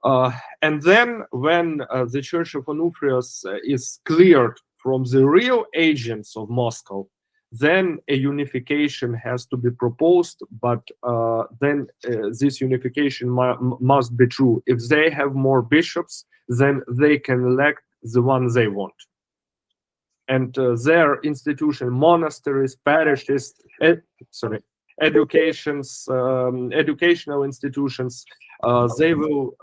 And then when the Church of Onufrios is cleared from the real agents of Moscow, then a unification has to be proposed, but then this unification must be true. If they have more bishops, then they can elect the one they want. And their institution, monasteries, parishes, educational institutions, they will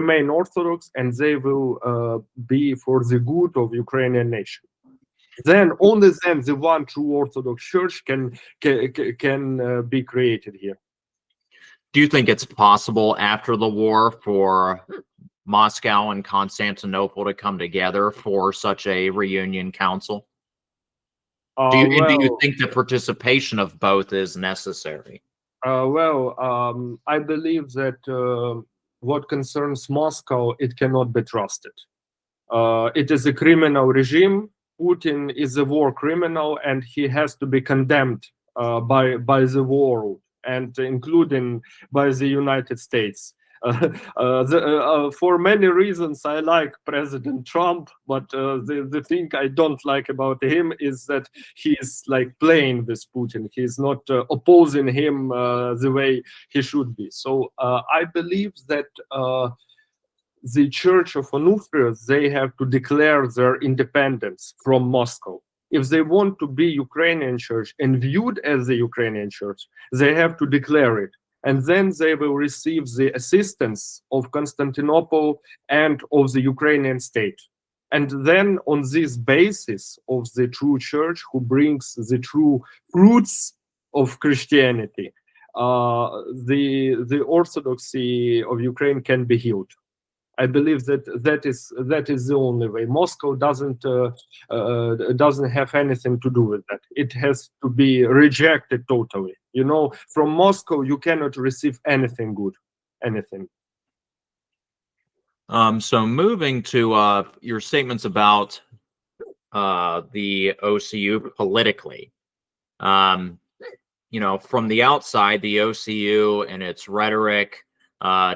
remain Orthodox, and they will be for the good of Ukrainian nation. Then only then the one true Orthodox Church can be created here. Do you think it's possible after the war for Moscow and Constantinople to come together for such a reunion council? Do you think the participation of both is necessary? I believe that what concerns Moscow, it cannot be trusted. It is a criminal regime. Putin is a war criminal, and he has to be condemned by the world, and including by the United States. For many reasons, I like President Trump, but the thing I don't like about him is that he's like playing with Putin. He's not opposing him the way he should be. So I believe that the Church of Onufrius, they have to declare their independence from Moscow. If they want to be Ukrainian church and viewed as the Ukrainian church, they have to declare it. And then they will receive the assistance of Constantinople and of the Ukrainian state. And then on this basis of the true church who brings the true fruits of Christianity, the Orthodoxy of Ukraine can be healed. I believe that is the only way. Moscow doesn't have anything to do with that. It has to be rejected totally. You know, from Moscow you cannot receive anything good, anything. So moving to your statements about the OCU politically, you know, from the outside, the OCU and its rhetoric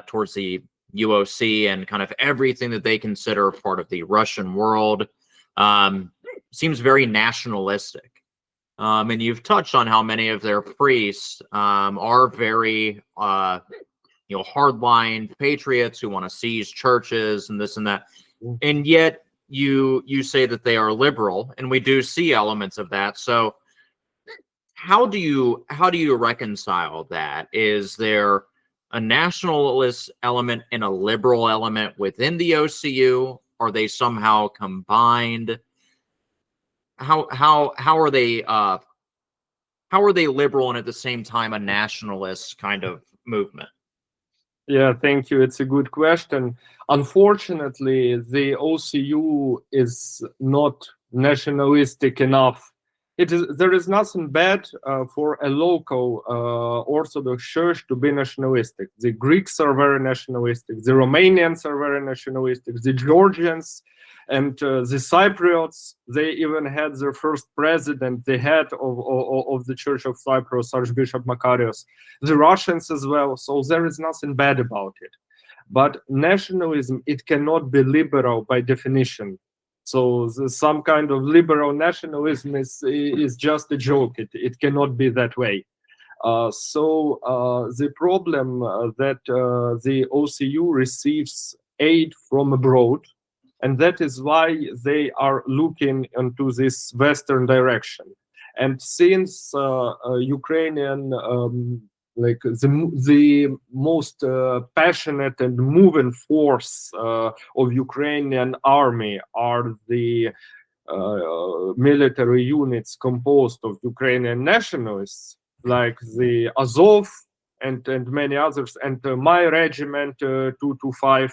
towards the UOC and kind of everything that they consider part of the Russian world seems very nationalistic. And you've touched on how many of their priests are very, you know, hardline patriots who want to seize churches and this and that. And yet you say that they are liberal, and we do see elements of that. So how do you reconcile that? Is there a nationalist element and a liberal element within the OCU? Are they somehow combined? How are they liberal and at the same time a nationalist kind of movement? Yeah, thank you. It's a good question. Unfortunately, the OCU is not nationalistic enough. There is nothing bad for a local Orthodox church to be nationalistic. The Greeks are very nationalistic. The Romanians are very nationalistic. The Georgians and the Cypriots, they even had their first president, the head of the Church of Cyprus, Archbishop Makarios. The Russians as well. So there is nothing bad about it. But nationalism, it cannot be liberal by definition. So some kind of liberal nationalism is just a joke. It cannot be that way. So the problem that the OCU receives aid from abroad, and that is why they are looking into this Western direction. And since Ukrainian like the most passionate and moving force of Ukrainian army are the military units composed of Ukrainian nationalists, like the Azov and many others, and my regiment 225.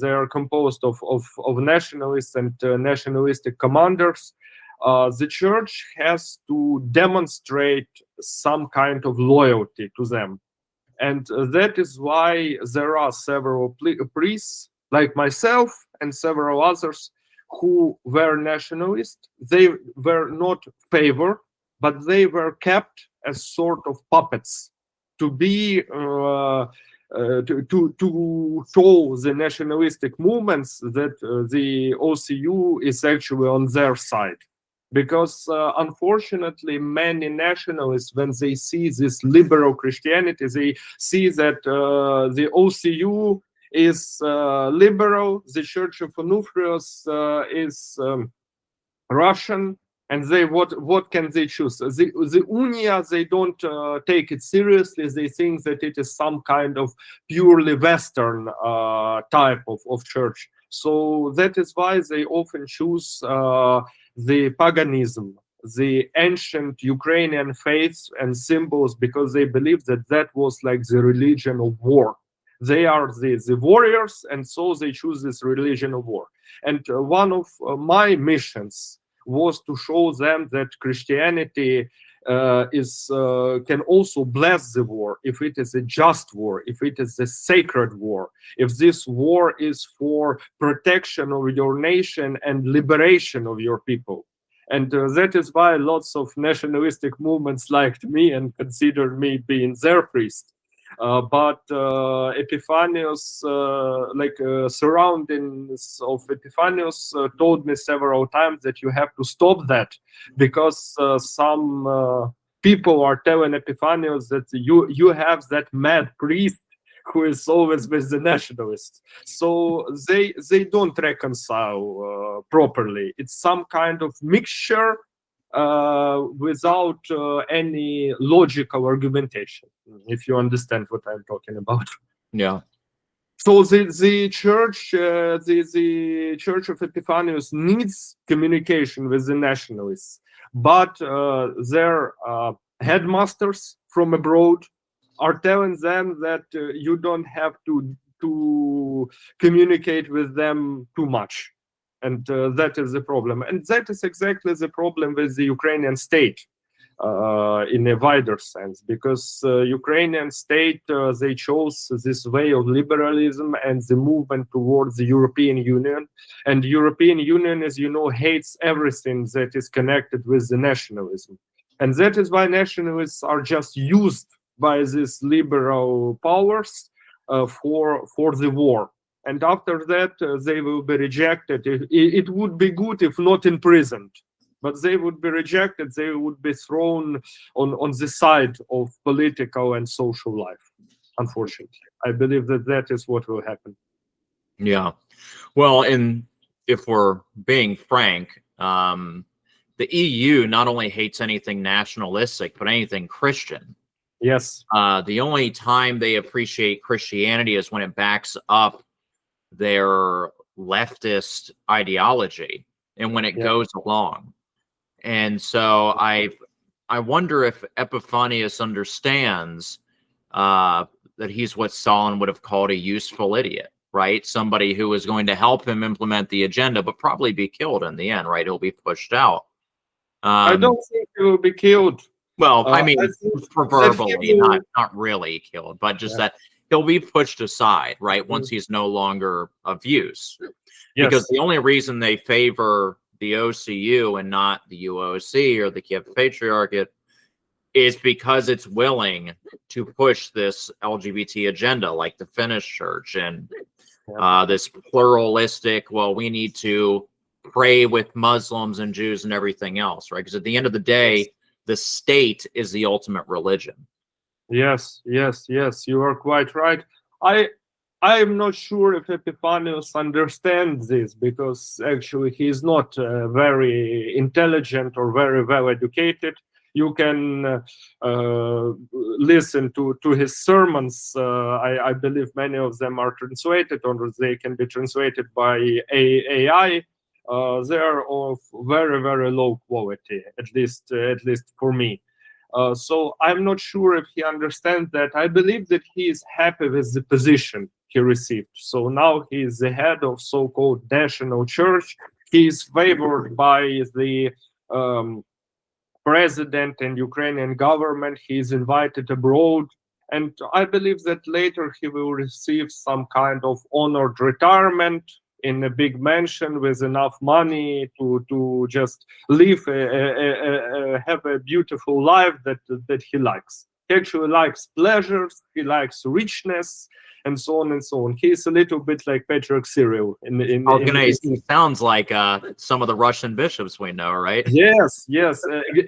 They are composed of nationalists and nationalistic commanders. The church has to demonstrate some kind of loyalty to them. And that is why there are several priests, like myself and several others, who were nationalists. They were not favored, but they were kept as sort of puppets to be to show the nationalistic movements that the OCU is actually on their side. Because unfortunately, many nationalists, when they see this liberal Christianity, they see that the OCU is liberal, the Church of Onufrius is Russian, and they what can they choose? The Unia, they don't take it seriously. They think that it is some kind of purely Western type of church. So that is why they often choose the paganism, the ancient Ukrainian faiths and symbols, because they believe that that was like the religion of war. They are the warriors, and so they choose this religion of war. And one of my missions was to show them that Christianity can also bless the war if it is a just war, if it is a sacred war, if this war is for protection of your nation and liberation of your people. And that is why lots of nationalistic movements liked me and considered me being their priest. But Epiphanius, surroundings of Epiphanius told me several times that you have to stop that, because some people are telling Epiphanius that you have that mad priest who is always with the nationalists. So they don't reconcile properly. It's some kind of mixture without any logical argumentation, if you understand what I'm talking about. Yeah. So the church, the Church of Epiphanius needs communication with the nationalists, but their headmasters from abroad are telling them that you don't have to communicate with them too much. And that is the problem. And that is exactly the problem with the Ukrainian state in a wider sense, because Ukrainian state, they chose this way of liberalism and the movement towards the European Union. And European Union, as you know, hates everything that is connected with the nationalism. And that is why nationalists are just used by these liberal powers for the war. And after that, they will be rejected. It would be good if not imprisoned, but they would be rejected. They would be thrown on the side of political and social life, unfortunately. I believe that that is what will happen. Yeah. Well, and if we're being frank, the EU not only hates anything nationalistic, but anything Christian. Yes. The only time they appreciate Christianity is when it backs up their leftist ideology and when it goes along. And so I wonder if Epiphanius understands that he's what Stalin would have called a useful idiot, right? Somebody who is going to help him implement the agenda, but probably be killed in the end, right? He'll be pushed out. I don't think he will be killed. Well, I mean, proverbially, not really killed, but just that he'll be pushed aside, right? Once he's no longer of use. Yes. Because the only reason they favor the OCU and not the UOC or the Kiev Patriarchate is because it's willing to push this LGBT agenda, like the Finnish church and this pluralistic, well, we need to pray with Muslims and Jews and everything else, right? Because at the end of the day, the state is the ultimate religion. Yes, you are quite right. I am not sure if Epiphanius understands this, because actually he is not very intelligent or very well educated. You can listen to his sermons. I believe many of them are translated, or they can be translated by AI. They are of very, very low quality, at least for me. So I'm not sure if he understands that. I believe that he is happy with the position he received. So now he is the head of so-called national church. He is favored by the president and Ukrainian government. He is invited abroad. And I believe that later he will receive some kind of honored retirement in a big mansion with enough money to just live, have a beautiful life that he likes. He actually likes pleasures, he likes richness, and so on and so on. He's a little bit like Patriarch Cyril. He sounds like some of the Russian bishops we know, right? Yes,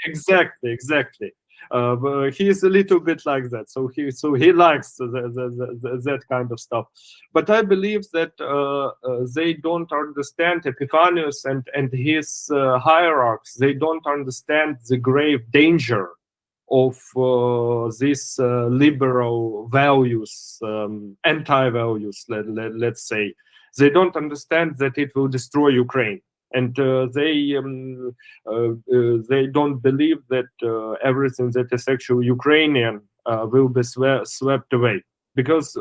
exactly. But he's a little bit like that, so he likes that kind of stuff. But I believe that they don't understand Epiphanius and his hierarchs. They don't understand the grave danger of these liberal values, anti-values. Let's say they don't understand that it will destroy Ukraine. And they don't believe that everything that is actually Ukrainian will be swept away. Because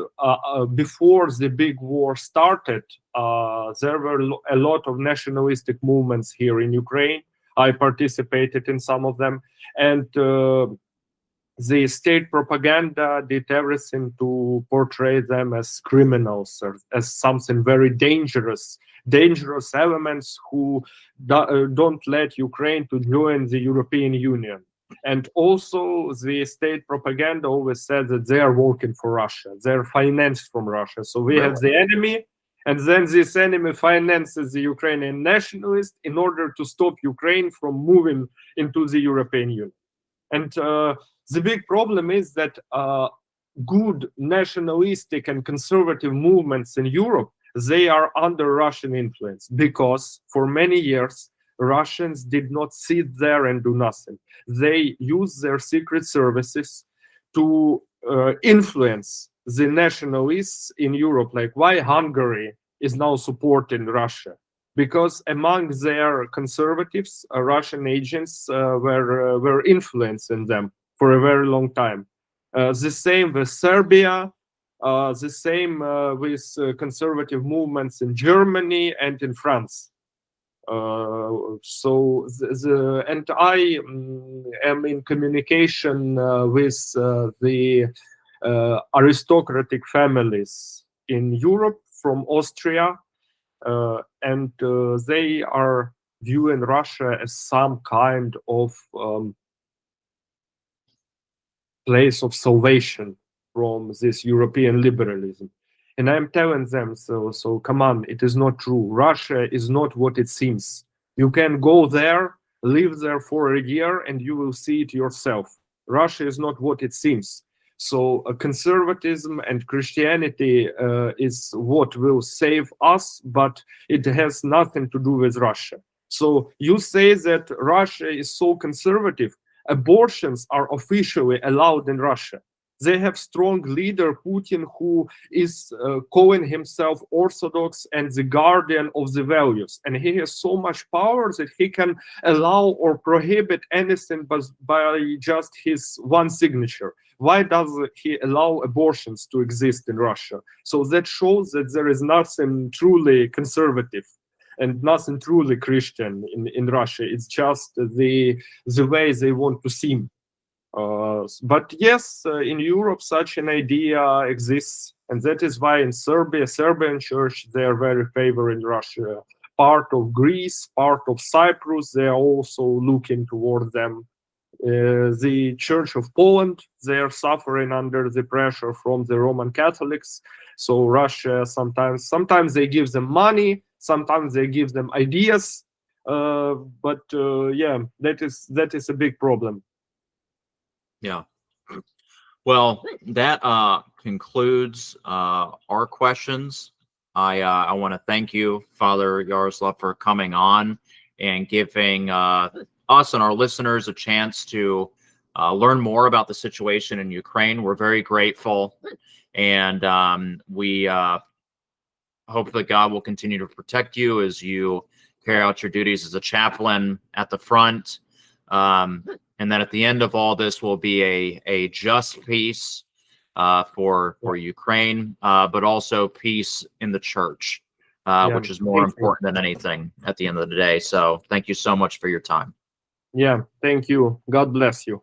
before the big war started, there were a lot of nationalistic movements here in Ukraine. I participated in some of them. And the state propaganda did everything to portray them as criminals or as something very dangerous elements who don't let Ukraine to join the European Union. And also the state propaganda always said that they are working for Russia. They're financed from Russia. So we have the enemy, and then this enemy finances the Ukrainian nationalists in order to stop Ukraine from moving into the European Union. And the big problem is that good nationalistic and conservative movements in Europe, they are under Russian influence, because for many years Russians did not sit there and do nothing. They used their secret services to influence the nationalists in Europe. Like, why Hungary is now supporting Russia? Because among their conservatives, Russian agents were influencing them for a very long time. The same with Serbia, the same with conservative movements in Germany and in France. And I am in communication with the aristocratic families in Europe from Austria, and they are viewing Russia as some kind of place of salvation from this European liberalism. And I'm telling them, so come on, it is not true. Russia is not what it seems. You can go there, live there for a year, and you will see it yourself. Russia is not what it seems. So conservatism and Christianity is what will save us, but it has nothing to do with Russia. So you say that Russia is so conservative. Abortions are officially allowed in Russia. They have strong leader Putin, who is calling himself Orthodox and the guardian of the values. And he has so much power that he can allow or prohibit anything by just his one signature. Why does he allow abortions to exist in Russia? So that shows that there is nothing truly conservative and nothing truly Christian in Russia. It's just the way they want to seem. But yes, in Europe, such an idea exists, and that is why in Serbia, Serbian church, they are very favoring Russia. Part of Greece, part of Cyprus, they are also looking toward them. The Church of Poland, they are suffering under the pressure from the Roman Catholics. So Russia sometimes they give them money, sometimes they give them ideas, but yeah, that is a big problem. Yeah. Well, that concludes our questions. I want to thank you, Father Yaroslav, for coming on and giving us and our listeners a chance to learn more about the situation in Ukraine. We're very grateful, and we hope that God will continue to protect you as you carry out your duties as a chaplain at the front. And then at the end of all this will be a just peace for Ukraine, but also peace in the church, which is more important than anything at the end of the day. So thank you so much for your time. Yeah, thank you. God bless you.